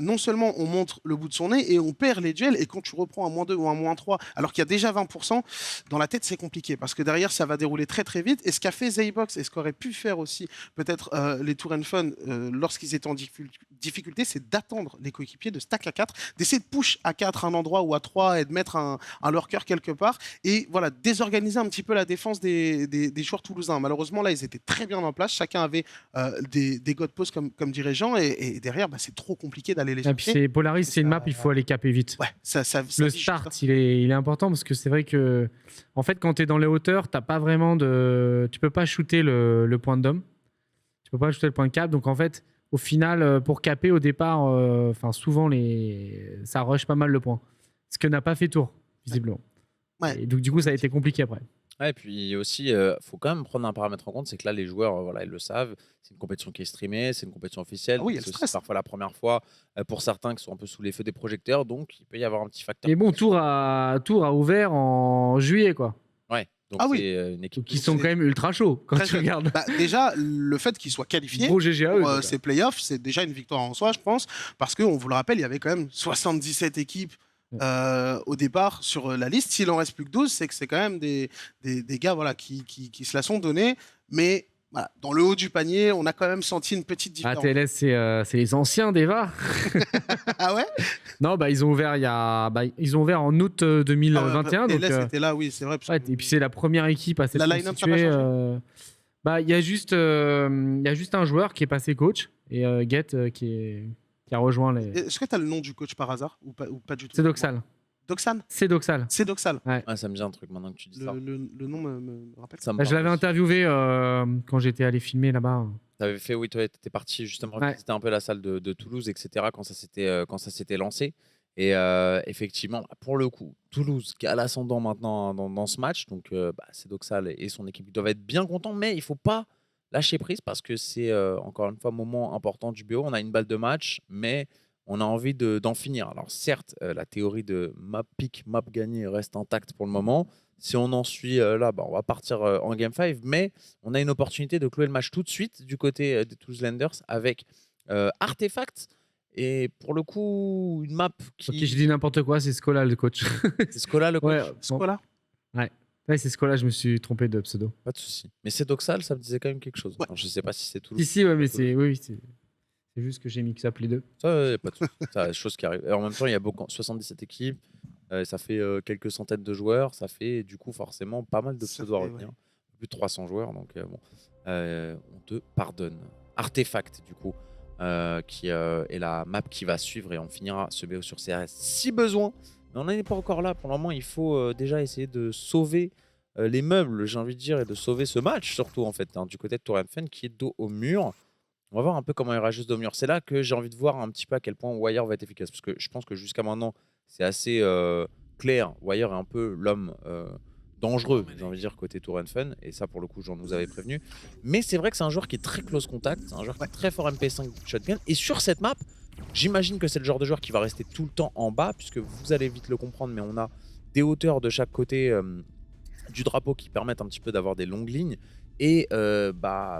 non seulement on montre le bout de son nez et on perd les duels, et quand tu reprends un -2 ou un -3 alors qu'il y a déjà 20%, dans la tête c'est compliqué parce que derrière ça va dérouler très très vite. Et ce qu'a fait Zybucks et ce qu'aurait pu faire aussi peut-être les Tour Fun lorsqu'ils étaient en difficulté, c'est d'attendre les coéquipiers, de stack à 4, d'essayer de push à 4 à un endroit ou à 3 et de mettre un lurker quelque part et voilà, désorganiser un petit peu la défense des joueurs toulousains. Malheureusement là ils étaient très bien en place, chacun avait des god posts comme dirait Jean et derrière c'est trop compliqué d'aller les chercher. Puis Polaris c'est une map, il faut aller caper vite. Ouais, le start il est important parce que c'est vrai que en fait quand tu es dans les hauteurs, t'as pas vraiment tu peux pas shooter le point de dom, tu peux pas shooter le point de cap, donc en fait au final pour caper au départ souvent ça rush pas mal le point, ce que n'a pas fait Tour visiblement. Ouais. Et donc du coup ça a été compliqué après. Ouais, et puis aussi, faut quand même prendre un paramètre en compte, c'est que là, les joueurs, voilà, ils le savent, c'est une compétition qui est streamée, c'est une compétition officielle, oui, c'est aussi parfois la première fois pour certains qui sont un peu sous les feux des projecteurs, donc il peut y avoir un petit facteur. Et bon, Tour a ouvert en juillet, quoi. Ouais. Donc une équipe qui sont quand même ultra chauds quand tu regardes. Déjà, le fait qu'ils soient qualifiés pour ces playoffs, c'est déjà une victoire en soi, je pense, parce qu'on vous le rappelle, il y avait quand même 77 équipes au départ sur la liste. S'il en reste plus que 12, c'est que c'est quand même des gars voilà, qui se la sont donnés. Mais voilà, dans le haut du panier, on a quand même senti une petite différence. TLS, c'est les anciens d'Eva. Ah ouais? Non, ils ont ouvert ils ont ouvert en août 2021. TLS donc, était là, oui, c'est vrai. Et puis c'est la première équipe à s'être constituée. Il y a juste un joueur qui est passé coach et Get qui a rejoint les... Est-ce que tu as le nom du coach par hasard ou pas du tout? C'est Doxal. Doxal? C'est Doxal. C'est Doxal. Ouais. Ah, ça me dit un truc maintenant que tu dis ça. Le nom me rappelle. Je l'avais interviewé quand j'étais allé filmer là-bas. T'avais fait, oui, toi, t'étais parti justement visiter un peu la salle de Toulouse, etc. quand ça s'était lancé. Et effectivement, pour le coup, Toulouse qui a l'ascendant maintenant dans ce match, donc c'est Doxal et son équipe qui doivent être bien contents, mais il faut pas lâcher prise parce que c'est encore une fois un moment important du BO. On a une balle de match, mais on a envie d'en finir. Alors certes, la théorie de map pick, map gagné reste intacte pour le moment. Si on en suit là, on va partir en Game 5, mais on a une opportunité de clouer le match tout de suite du côté des Toulouse Landers avec Artefact. Et pour le coup, une map qui... Ok, je dis n'importe quoi, c'est Scola le coach. C'est Scola le coach. Ouais, Scola. Ouais, c'est Scola, je me suis trompé de pseudo. Pas de souci. Mais c'est Doxal, ça me disait quand même quelque chose. Ouais. Alors, je sais pas si c'est Toulouse. Ici, ouais, mais c'est C'est juste que j'ai mix-up les deux. Ça, y a pas de souci. Ça, chose qui arrive. Et en même temps, il y a 77 équipes, ça fait quelques centaines de joueurs, ça fait du coup forcément pas mal de pseudo à retenir. Plus de 300 joueurs, donc on te pardonne. Artefact, du coup, qui est la map qui va suivre et on finira ce BO sur CRS si besoin. Mais on n'en est pas encore là. Pour le moment, il faut déjà essayer de sauver les meubles, j'ai envie de dire, et de sauver ce match, surtout en fait, du côté de Tour Fun qui est dos au mur. On va voir un peu comment il réagit dos au mur. C'est là que j'ai envie de voir un petit peu à quel point Wire va être efficace. Parce que je pense que jusqu'à maintenant, c'est assez clair. Wire est un peu l'homme dangereux, j'ai envie de dire, côté Tour Fun. Et ça, pour le coup, j'en nous avais prévenu. Mais c'est vrai que c'est un joueur qui est très close contact. C'est un joueur qui est très fort MP5 shotgun. Et sur cette map, j'imagine que c'est le genre de joueur qui va rester tout le temps en bas. Puisque vous allez vite le comprendre, mais on a des hauteurs de chaque côté du drapeau qui permettent un petit peu d'avoir des longues lignes. Et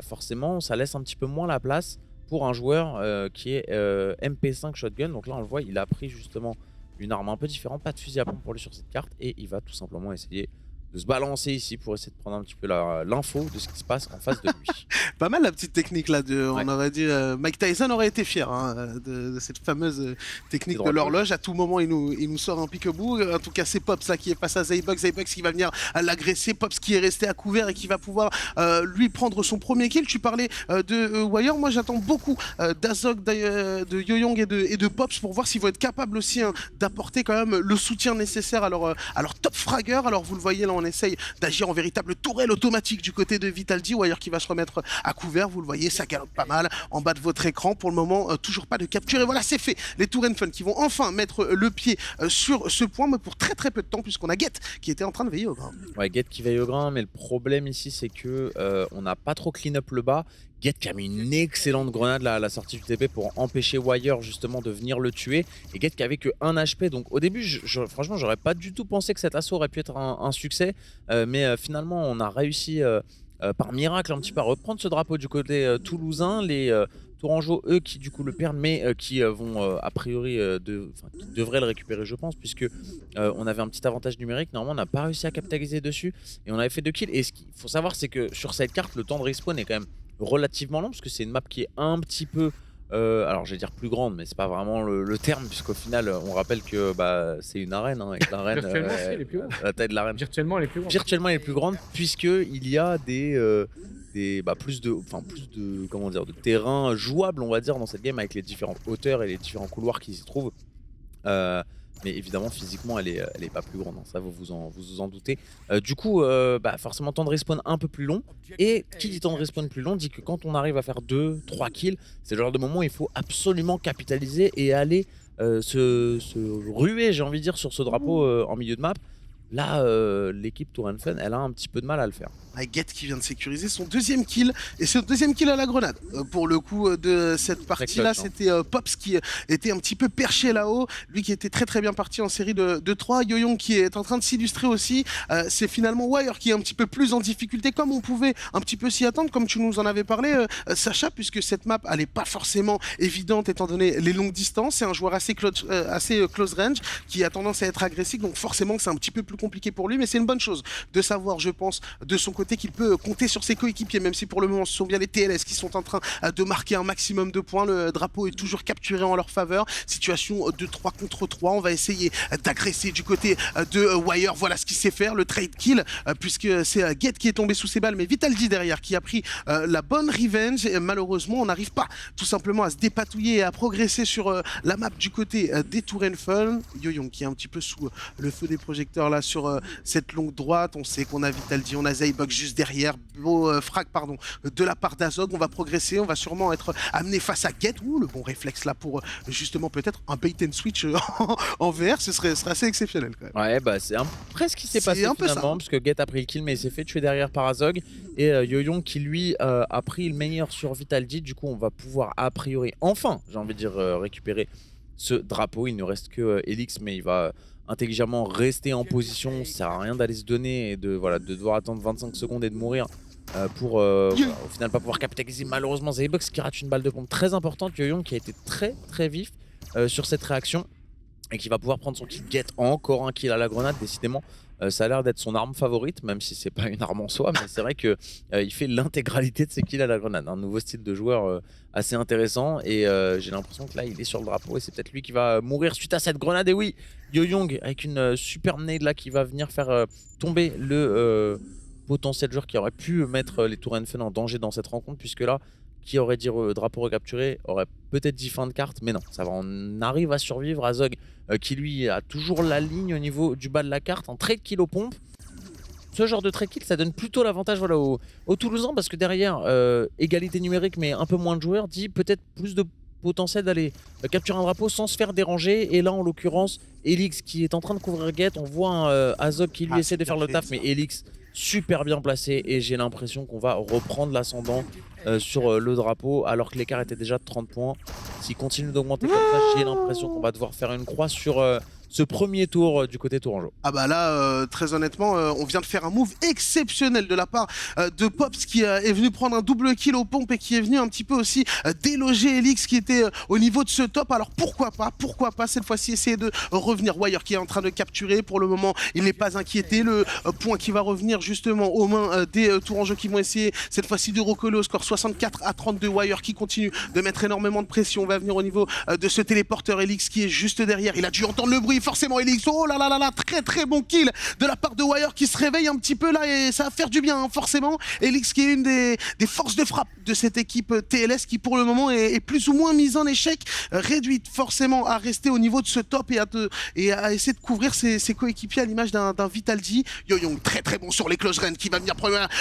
forcément, ça laisse un petit peu moins la place pour un joueur qui est MP5 shotgun. Donc là, on le voit, il a pris justement une arme un peu différente, pas de fusil à pompe pour lui sur cette carte. Et il va tout simplement essayer de se balancer ici pour essayer de prendre un petit peu l'info de ce qui se passe en face de lui. Pas mal la petite technique là, on aurait dit Mike Tyson aurait été fier de cette fameuse technique de l'horloge. À tout moment il nous sort un pique-bout. En tout cas c'est Pops là qui est face à Zaybox, Zaybox qui va venir l'agresser, Pops qui est resté à couvert et qui va pouvoir lui prendre son premier kill. Tu parlais de Wire, moi j'attends beaucoup d'Azog, de Yoyong et de Pops pour voir s'ils vont être capables aussi d'apporter quand même le soutien nécessaire à leur top fragger. Alors vous le voyez là, on essaye d'agir en véritable tourelle automatique du côté de Vitaldi. Wire qui va se remettre à couvert, vous le voyez, ça galope pas mal en bas de votre écran. Pour le moment, toujours pas de capture. Et voilà, c'est fait. Les Tour Fun qui vont enfin mettre le pied sur ce point, mais pour très très peu de temps, puisqu'on a Get qui était en train de veiller au grain. Ouais, Get qui veille au grain, mais le problème ici, c'est que on n'a pas trop clean up le bas. Get qui a mis une excellente grenade là, à la sortie du TP pour empêcher Wire justement de venir le tuer. Et Get qui avait que 1 HP. Donc au début, franchement, j'aurais pas du tout pensé que cet assaut aurait pu être un succès. Mais finalement, on a réussi par miracle un petit peu à reprendre ce drapeau du côté toulousain. Les Tourangeaux, eux, qui du coup le perdent, mais qui vont a priori qui devraient le récupérer, je pense, puisque on avait un petit avantage numérique. Normalement, on n'a pas réussi à capitaliser dessus et on avait fait 2 kills. Et ce qu'il faut savoir, c'est que sur cette carte, le temps de respawn est quand même relativement long, parce que c'est une map qui est un petit peu alors je vais dire plus grande, mais c'est pas vraiment le terme, puisqu'au final on rappelle que c'est une arène, avec l'arène la taille de l'arène. Virtuellement elle est plus grande. Virtuellement elle est plus grande, puisque il y a plus de terrain jouable, on va dire, dans cette game, avec les différentes hauteurs et les différents couloirs qui s'y trouvent. Mais évidemment, physiquement, elle est pas plus grande, hein. Ça vous vous en doutez. Du coup, forcément, temps de respawn un peu plus long. Et qui dit temps de respawn plus long dit que quand on arrive à faire 2-3 kills, c'est le genre de moment où il faut absolument capitaliser et aller se ruer, j'ai envie de dire, sur ce drapeau en milieu de map. Là, l'équipe Tour Fun, elle a un petit peu de mal à le faire. Get qui vient de sécuriser son 2e kill, et son 2e kill à la grenade. Pour le coup de cette partie-là, c'était Pops qui était un petit peu perché là-haut, lui qui était très très bien parti en série de 3. Yoyong qui est en train de s'illustrer aussi. C'est finalement Wire qui est un petit peu plus en difficulté, comme on pouvait un petit peu s'y attendre, comme tu nous en avais parlé, Sacha, puisque cette map, elle n'est pas forcément évidente étant donné les longues distances. C'est un joueur assez close range qui a tendance à être agressif, donc forcément c'est un petit peu plus compliqué pour lui, mais c'est une bonne chose de savoir, je pense, de son côté qu'il peut compter sur ses coéquipiers, même si pour le moment ce sont bien les TLS qui sont en train de marquer un maximum de points. Le drapeau est toujours capturé en leur faveur. Situation de 3 contre 3. On va essayer d'agresser du côté de Wire. Voilà ce qu'il sait faire, le trade kill, puisque c'est Get qui est tombé sous ses balles, mais Vitaldi derrière qui a pris la bonne revenge. Et malheureusement, on n'arrive pas tout simplement à se dépatouiller et à progresser sur la map du côté des Tour Fun. Yoyong qui est un petit peu sous le feu des projecteurs là sur cette longue droite. On sait qu'on a Vitaldi, on a Zaybox juste derrière, beau frag de la part d'Azog. On va progresser, on va sûrement être amené face à Get. Le bon réflexe là pour justement peut-être un bait and switch en VR, ce serait assez exceptionnel quand même. Ouais, c'est presque ce qui s'est passé finalement, parce que Get a pris le kill mais il s'est fait tuer derrière par Azog, et Yoyong qui lui a pris le meilleur sur Vitaldi. Du coup on va pouvoir a priori enfin, j'ai envie de dire, récupérer ce drapeau. Il ne reste que Elix, mais il va intelligemment rester en position. Ça sert à rien d'aller se donner et de devoir attendre 25 secondes et de mourir pour au final pas pouvoir capitaliser. Malheureusement Zaybox qui rate une balle de pompe très importante. Yoyong qui a été très très vif sur cette réaction et qui va pouvoir prendre son kill. Get encore un kill à la grenade. Décidément ça a l'air d'être son arme favorite, même si c'est pas une arme en soi, mais c'est vrai que il fait l'intégralité de ses kills à la grenade. Un nouveau style de joueur assez intéressant, et j'ai l'impression que là il est sur le drapeau et c'est peut-être lui qui va mourir suite à cette grenade. Et oui, Yoyoung avec une superbe nade là qui va venir faire tomber le potentiel joueur qui aurait pu mettre les Tourenfen en danger dans cette rencontre, puisque là, qui aurait dit drapeau recapturé aurait peut-être dit fin de carte, mais non, ça va, on arrive à survivre. Azog qui lui a toujours la ligne au niveau du bas de la carte, en trade kill aux pompes. Ce genre de trade kill, ça donne plutôt l'avantage voilà, aux Toulousains, parce que derrière, égalité numérique mais un peu moins de joueurs, dit peut-être plus de potentiel d'aller capturer un drapeau sans se faire déranger. Et là en l'occurrence, Elix qui est en train de couvrir Get, on voit un Azog qui lui essaie de faire le taf, mais Elix super bien placé, et j'ai l'impression qu'on va reprendre l'ascendant sur le drapeau alors que l'écart était déjà de 30 points. S'il continue d'augmenter comme ça, j'ai l'impression qu'on va devoir faire une croix sur ce premier tour du côté tourangeau. Ah bah là, très honnêtement, on vient de faire un move exceptionnel de la part de Pops qui est venu prendre un double kill aux pompes et qui est venu un petit peu aussi déloger Elix qui était au niveau de ce top. Alors pourquoi pas cette fois-ci essayer de revenir. Wire qui est en train de capturer, pour le moment il n'est pas inquiété. Le point qui va revenir justement aux mains des tourangeaux qui vont essayer cette fois-ci de recoller au score 64-32. Wire qui continue de mettre énormément de pression, va venir au niveau de ce téléporteur. Elix qui est juste derrière, il a dû entendre le bruit forcément. Elix, oh là là là là, très bon kill de la part de Wire qui se réveille un petit peu là, et ça va faire du bien hein, forcément. Elix qui est une des forces de frappe de cette équipe TLS qui pour le moment est plus ou moins mise en échec, réduite forcément à rester au niveau de ce top et à essayer de couvrir ses coéquipiers à l'image d'un Vitaldi. Yoyoung très bon sur les close range qui va venir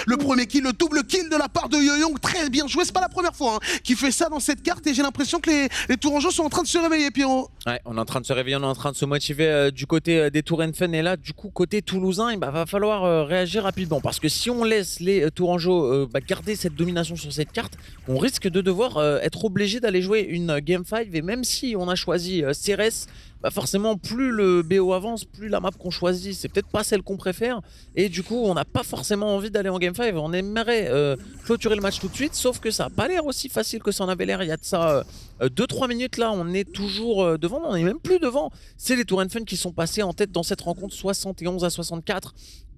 le premier kill, le double kill de la part de Yoyoung, très bien joué. C'est pas la première fois hein, qu'il fait ça dans cette carte, et j'ai l'impression que les Tourangeaux sont en train de se réveiller, Pierrot. Ouais, on est en train de se réveiller, on est en train de se motiver du côté des Tourenfen, et là du coup côté toulousain il va falloir réagir rapidement, parce que si on laisse les Tourangeaux garder cette domination sur cette carte, on risque de devoir être obligé d'aller jouer une Game 5, et même si on a choisi Ceres, forcément plus le BO avance, plus la map qu'on choisit c'est peut-être pas celle qu'on préfère, et du coup on n'a pas forcément envie d'aller en Game 5. On aimerait clôturer le match tout de suite, sauf que ça n'a pas l'air aussi facile que ça en avait l'air. Il y a de ça 2-3 minutes là, on est toujours devant, on n'est même plus devant. C'est les Tourenfen qui sont passés en tête dans cette rencontre, 71-64.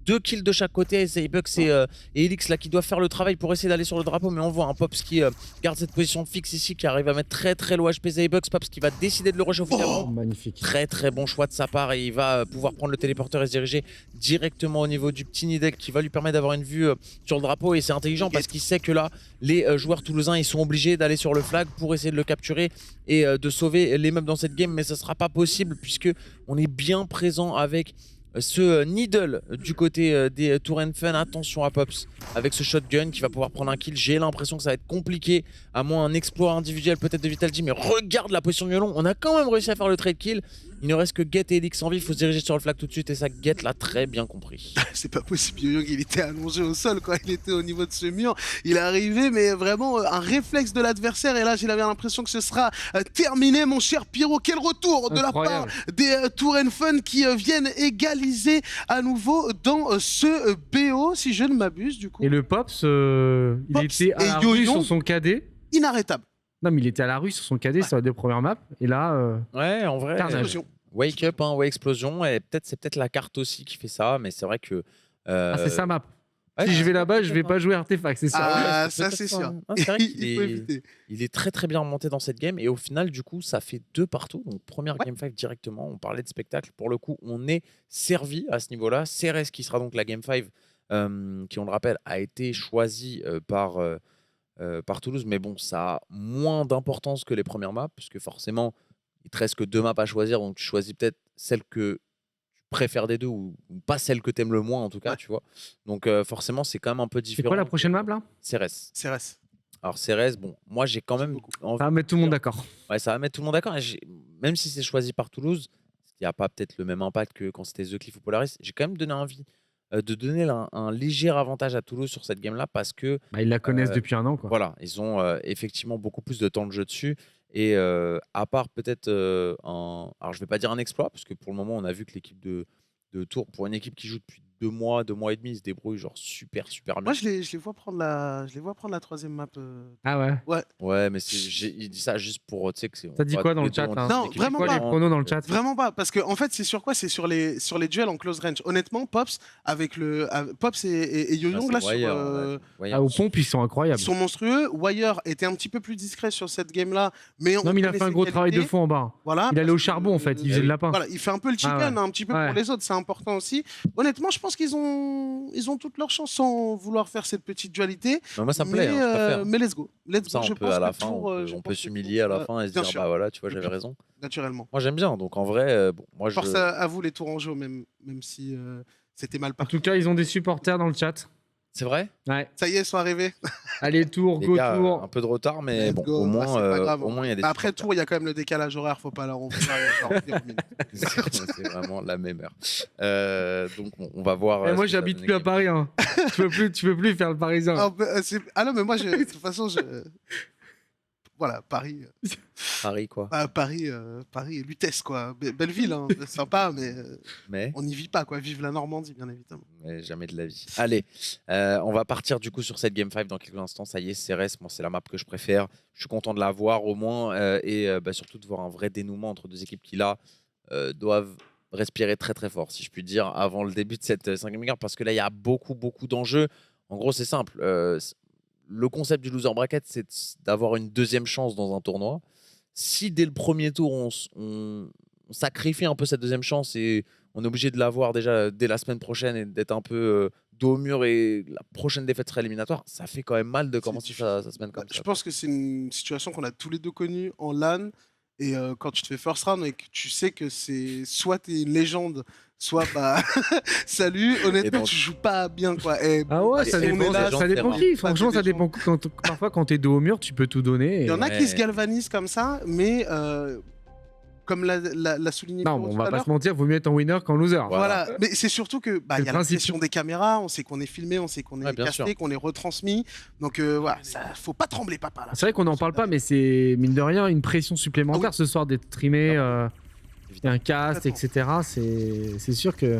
2 kills de chaque côté, Zaybucks et Elix là qui doivent faire le travail pour essayer d'aller sur le drapeau, mais on voit un Pops qui garde cette position fixe ici, qui arrive à mettre très low HP Zaybucks. Pops qui va décider de le réchauffer. Magnifique. Très bon choix de sa part, et il va pouvoir prendre le téléporteur et se diriger directement au niveau du petit Nidek qui va lui permettre d'avoir une vue sur le drapeau, et c'est intelligent parce qu'il sait que là les joueurs toulousains ils sont obligés d'aller sur le flag pour essayer de le capturer et de sauver les meubles dans cette game, mais ça sera pas possible puisque on est bien présent avec ce Needle du côté des Tourenfen. Attention à Pops avec ce shotgun qui va pouvoir prendre un kill. J'ai l'impression que ça va être compliqué, à moins un exploit individuel peut-être de Vitaldi, mais regarde la position de Yolong, on a quand même réussi à faire le trade kill. Il ne reste que Get et Elix en vie, il faut se diriger sur le flag tout de suite, et ça Get l'a très bien compris. C'est pas possible, Yoyoung il était allongé au sol quand il était au niveau de ce mur, il est arrivé mais vraiment un réflexe de l'adversaire, et là j'ai l'impression que ce sera terminé mon cher Pierrot. Quel retour de la part des Tourenfen qui viennent égaliser à nouveau dans ce BO si je ne m'abuse du coup. Et le Pops, il était à la rue sur son cadet. Inarrêtable. Non mais il était à la rue sur son cadet sur les 2 premières maps, et là ouais en vrai wake up hein, ouais, explosion, et c'est peut-être la carte aussi qui fait ça, mais c'est vrai que c'est sa map. Si je vais là-bas, je vais pas jouer Artefact, c'est sûr. Ah, ça c'est sûr. C'est vrai qu'il il est très bien remonté dans cette game, et au final du coup ça fait 2 partout, donc première game 5 directement. On parlait de spectacle, pour le coup on est servi à ce niveau-là. Ceres qui sera donc la game 5 qui, on le rappelle, a été choisie par Toulouse, mais bon, ça a moins d'importance que les premières maps, puisque forcément, il te reste que 2 maps à choisir, donc tu choisis peut-être celle que tu préfères des deux, ou pas celle que tu aimes le moins en tout cas, tu vois. Donc forcément, c'est quand même un peu différent. C'est quoi la prochaine map là? Ceres. Alors Ceres, bon, moi j'ai quand même ça va mettre tout le monde d'accord. Ouais, ça va mettre tout le monde d'accord, et même si c'est choisi par Toulouse, il n'y a pas peut-être le même impact que quand c'était The Cliff ou Polaris, j'ai quand même donné envie de donner un léger avantage à Toulouse sur cette game-là, parce que ils la connaissent depuis un an, quoi. Voilà, ils ont effectivement beaucoup plus de temps de jeu dessus, et à part peut-être alors je vais pas dire un exploit, parce que pour le moment on a vu que l'équipe de Tours, pour une équipe qui joue depuis 2 mois et demi, ils se débrouillent genre super bien. Moi, je les vois prendre la troisième map. Ah ouais. Ouais. Ouais, mais il dit ça juste pour, tu sais que c'est. T'as dit quoi dans le chat là? Non, vraiment pas. Les pronos dans le chat? Vraiment pas, parce que en fait, c'est sur quoi? C'est sur les duels en close range. Honnêtement, Pops Pops et Yo-Young là Au pompe, ils sont incroyables. ils sont monstrueux. Wire était un petit peu plus discret sur cette game là, mais non, mais il a fait un gros travail de fond en bas. Voilà, il allait au charbon en fait, il faisait le lapin. Voilà, il fait un peu le chicken, un petit peu pour les autres, c'est important aussi. Honnêtement, je pense qu'ils ont toutes leurs chances sans vouloir faire cette petite dualité. Mais moi ça me plaît, je préfère. Mais let's go. Ça, je on peut pense à la que fin, Tour, on peut s'humilier à la fin et se dire bah voilà, tu vois, j'avais raison. Naturellement. Moi j'aime bien, donc en vrai, bon, moi Force à vous les Tourangeaux, même si c'était mal parti. En tout cas, ils ont des supporters dans le chat. C'est vrai? Ouais. Ça y est, ils sont arrivés. Allez, Tour, go gars, Tour. Un peu de retard, mais bon, au moins il y a des après Tour, il y a quand même le décalage horaire, faut pas leur en c'est vraiment la même heure. Donc on va voir. Moi, j'habite plus à Paris. Hein. tu peux plus faire le Parisien. Ah non, mais moi, de toute façon, voilà, Paris. Paris, quoi. Paris, Lutèce, quoi. Belle ville, hein. Sympa, mais on n'y vit pas, quoi. Vive la Normandie, bien évidemment. Mais jamais de la vie. Allez, on va partir du coup sur cette Game 5 dans quelques instants. Ça y est, CRS, moi, c'est la map que je préfère. Je suis content de la voir au moins et surtout de voir un vrai dénouement entre deux équipes qui, là, doivent respirer très très fort, si je puis dire, avant le début de cette 5e guerre, parce que là, il y a beaucoup d'enjeux. En gros, c'est simple. Le concept du loser bracket, c'est d'avoir une deuxième chance dans un tournoi. Si dès le premier tour, on sacrifie un peu cette deuxième chance et on est obligé de l'avoir déjà dès la semaine prochaine et d'être un peu dos au mur et la prochaine défaite serait éliminatoire, ça fait quand même mal de commencer sa semaine comme ça. Je pense que c'est une situation qu'on a tous les deux connue en LAN. Et quand tu te fais first round et que tu sais que c'est soit t'es une légende, soit bah salut, honnêtement tu joues pas bien quoi. Ah ouais, ça dépend qui. Franchement, ça dépend. Parfois, quand t'es dos au mur, tu peux tout donner. Il y en a qui se galvanisent comme ça, mais comme l'a souligné. Non, on va pas se mentir, vaut mieux être en winner qu'en loser. Voilà, mais c'est surtout que y a la pression des caméras, on sait qu'on est filmé, on sait qu'on est casté, qu'on est retransmis. Donc voilà, faut pas trembler, papa. C'est vrai qu'on n'en parle pas, mais c'est mine de rien une pression supplémentaire ce soir d'être streamé, un cast, etc. C'est sûr que.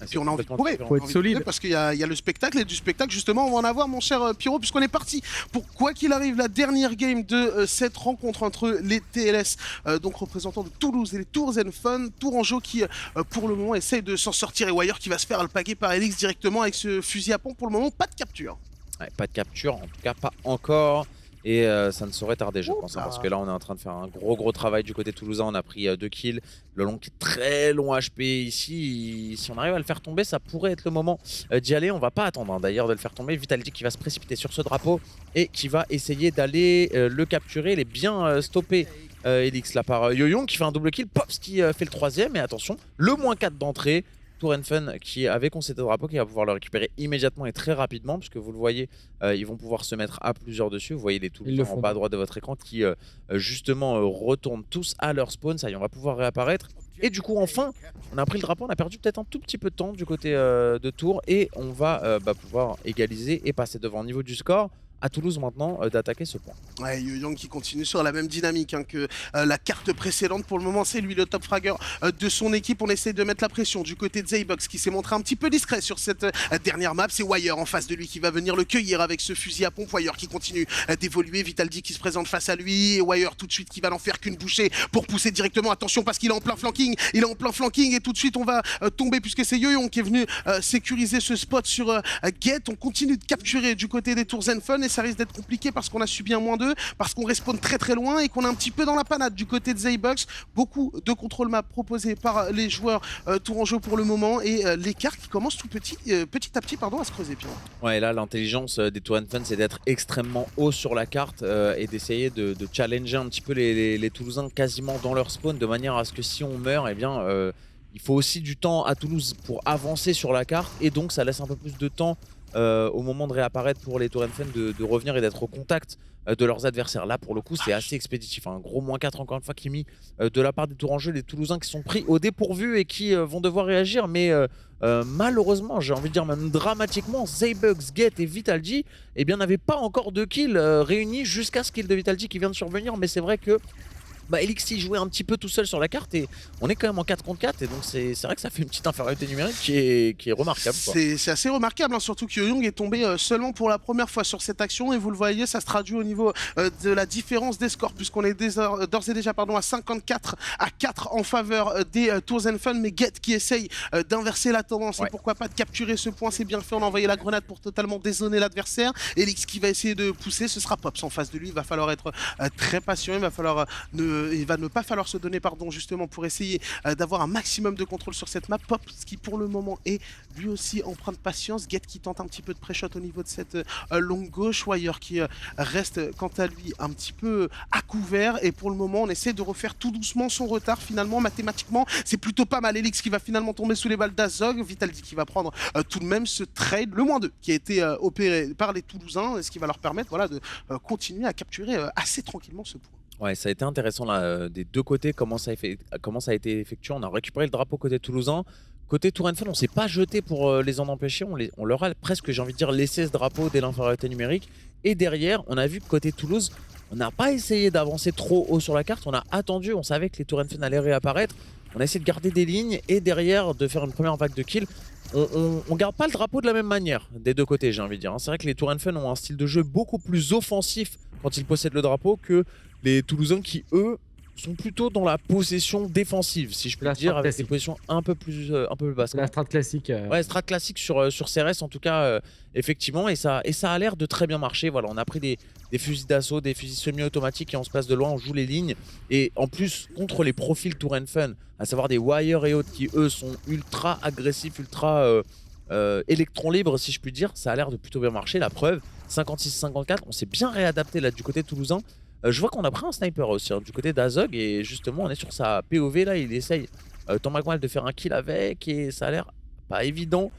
Et puis on a envie de courir, faut être solide. Parce qu'il y a le spectacle, et du spectacle justement on va en avoir mon cher Pyro, puisqu'on est parti pour quoi qu'il arrive la dernière game de cette rencontre entre les TLS, donc représentants de Toulouse et les Tours and Fun, Tourangeau qui pour le moment essaye de s'en sortir et Wire qui va se faire alpaguer par Elix directement avec ce fusil à pompe. Pour le moment pas de capture. Ouais, pas de capture, en tout cas pas encore. Et ça ne saurait tarder, je pense, parce que là on est en train de faire un gros travail du côté toulousain. On a pris 2 kills, le long qui est très long HP ici. Si on arrive à le faire tomber, ça pourrait être le moment d'y aller. On va pas attendre d'ailleurs de le faire tomber. Vitality qui va se précipiter sur ce drapeau et qui va essayer d'aller le capturer. Il est bien stoppé, Elix, là par Yo-Young qui fait un double kill. Pops qui fait le 3e, et attention, le -4 d'entrée. Tour and Fun qui avait concédé le drapeau, qui va pouvoir le récupérer immédiatement et très rapidement, puisque vous le voyez, ils vont pouvoir se mettre à plusieurs dessus. Vous voyez les Toulousains en bas à droite de votre écran qui justement retournent tous à leur spawn. Ça y est, on va pouvoir réapparaître. Et du coup, enfin, on a pris le drapeau, on a perdu peut-être un tout petit peu de temps du côté de Tours, et on va pouvoir égaliser et passer devant au niveau du score. À Toulouse maintenant d'attaquer ce point. Ouais, Yo-Young qui continue sur la même dynamique que la carte précédente. Pour le moment, c'est lui le top fragger de son équipe. On essaie de mettre la pression du côté de Zaybox qui s'est montré un petit peu discret sur cette dernière map. C'est Wire en face de lui qui va venir le cueillir avec ce fusil à pompe. Wire qui continue d'évoluer. Vitality qui se présente face à lui. Et Wire tout de suite qui va n'en faire qu'une bouchée pour pousser directement. Attention parce qu'il est en plein flanking. Il est en plein flanking et tout de suite on va tomber puisque c'est Yo-Young qui est venu sécuriser ce spot sur Get. On continue de capturer du côté des Tours and Fun et ça risque d'être compliqué parce qu'on a subi un -2, parce qu'on respawn très loin et qu'on est un petit peu dans la panade du côté de Zaybox. Beaucoup de contrôle map proposés par les joueurs Tourangeau pour le moment et l'écart qui commence tout petit à petit à se creuser. Ouais, là l'intelligence des Tour and Fun, c'est d'être extrêmement haut sur la carte et d'essayer de challenger un petit peu les Toulousains quasiment dans leur spawn, de manière à ce que si on meurt, eh bien il faut aussi du temps à Toulouse pour avancer sur la carte, et donc ça laisse un peu plus de temps au moment de réapparaître pour les Tour and Fun de revenir et d'être au contact de leurs adversaires. Là pour le coup c'est assez expéditif, un gros -4 encore une fois qui est mis de la part des Tourangeaux, les Toulousains qui sont pris au dépourvu et qui vont devoir réagir, mais malheureusement, j'ai envie de dire même dramatiquement, Zaybugs, Get et Vitality n'avaient pas encore de kills réunis jusqu'à ce kill de Vitality qui vient de survenir. Mais c'est vrai que bah, Elixir jouait un petit peu tout seul sur la carte et on est quand même en 4 contre 4 et donc c'est vrai que ça fait une petite infériorité numérique qui est remarquable. C'est assez remarquable, hein, surtout que Yoyoung est tombé seulement pour la première fois sur cette action et vous le voyez, ça se traduit au niveau de la différence des scores puisqu'on est d'ores et déjà à 54 à 4 en faveur des Tours Fun, mais Get qui essaye d'inverser la tendance et pourquoi pas de capturer ce point, c'est bien fait, on a envoyé la grenade pour totalement dézoner l'adversaire. Elix qui va essayer de pousser, ce sera Pops en face de lui, il va falloir être très patient, il va ne pas falloir se donner justement pour essayer d'avoir un maximum de contrôle sur cette map. Pops qui pour le moment est lui aussi empreint de patience, Get qui tente un petit peu de pré-shot au niveau de cette longue gauche, Wire qui reste quant à lui un petit peu à couvert et pour le moment on essaie de refaire tout doucement son retard. Finalement mathématiquement c'est plutôt pas mal. Elix qui va finalement tomber sous les balles d'Azog, Vitality qui va prendre tout de même ce trade, le -2 qui a été opéré par les Toulousains, ce qui va leur permettre voilà, de continuer à capturer assez tranquillement ce point. Ouais, ça a été intéressant là, des deux côtés, comment ça a été effectué. On a récupéré le drapeau côté toulousain. Côté Tour Fun, on s'est pas jeté pour les en empêcher. On leur a presque, j'ai envie de dire, laissé ce drapeau dès l'infériorité numérique. Et derrière, on a vu que côté Toulouse, on n'a pas essayé d'avancer trop haut sur la carte. On a attendu, on savait que les Tour Fun allaient réapparaître. On a essayé de garder des lignes et derrière de faire une première vague de kills. On garde pas le drapeau de la même manière des deux côtés, j'ai envie de dire. C'est vrai que les Tour Fun ont un style de jeu beaucoup plus offensif quand ils possèdent le drapeau que les Toulousains qui, eux, sont plutôt dans la possession défensive, si je peux dire, avec des positions un peu plus basses. La strat classique. Ouais, strat classique sur CRS en tout cas, effectivement, et ça a l'air de très bien marcher. Voilà, on a pris des fusils d'assaut, des fusils semi-automatiques et on se place de loin, on joue les lignes. Et en plus, contre les profils Tour Fun, à savoir des Wire et autres qui, eux, sont ultra agressifs, ultra électrons libres, si je puis dire, ça a l'air de plutôt bien marcher. La preuve, 56-54, on s'est bien réadapté là du côté toulousain. Je vois qu'on a pris un sniper aussi hein, du côté d'Azog et justement on est sur sa POV là, il essaye tant mal de faire un kill avec et ça a l'air pas évident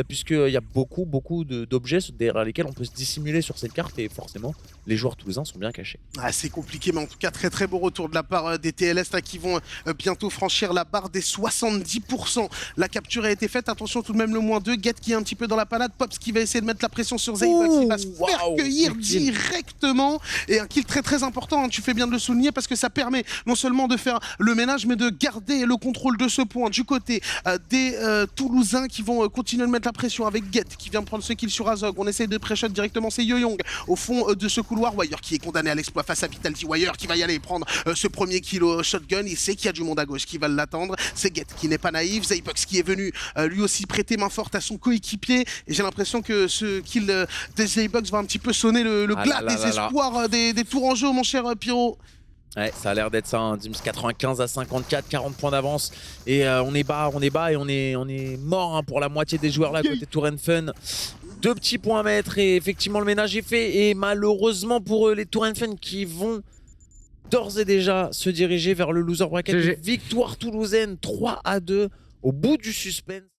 puisqu'il y a beaucoup d'objets derrière lesquels on peut se dissimuler sur cette carte et forcément les joueurs toulousains sont bien cachés. Ah, c'est compliqué mais en tout cas très beau retour de la part des TLS là, qui vont bientôt franchir la barre des 70%. La capture a été faite, attention tout de même le -2, Get qui est un petit peu dans la panade, Pops qui va essayer de mettre la pression sur Zaybox, il va se faire cueillir directement et un kill très important, hein, tu fais bien de le souligner parce que ça permet non seulement de faire le ménage mais de garder le contrôle de ce point du côté des Toulousains qui vont continuer de mettre la pression avec Get qui vient prendre ce kill sur Azog. On essaye de pré-shot directement, c'est Yoyoung au fond de ce couloir. Wire qui est condamné à l'exploit face à Vitality. Wire qui va y aller prendre ce premier kill au shotgun. Il sait qu'il y a du monde à gauche qui va l'attendre. C'est Get qui n'est pas naïf. Zaybox qui est venu lui aussi prêter main forte à son coéquipier. Et j'ai l'impression que ce kill de Zaybox va un petit peu sonner le glas des espoirs des Tourangeaux, mon cher Pyro. Ouais, ça a l'air d'être ça, hein. Dims 95 à 54, 40 points d'avance. Et on est bas et on est mort hein, pour la moitié des joueurs là côté Tour Fun. 2 petits points à mettre et effectivement le ménage est fait. Et malheureusement pour eux, les Tour Fun qui vont d'ores et déjà se diriger vers le loser bracket. Victoire toulousaine 3 à 2 au bout du suspense.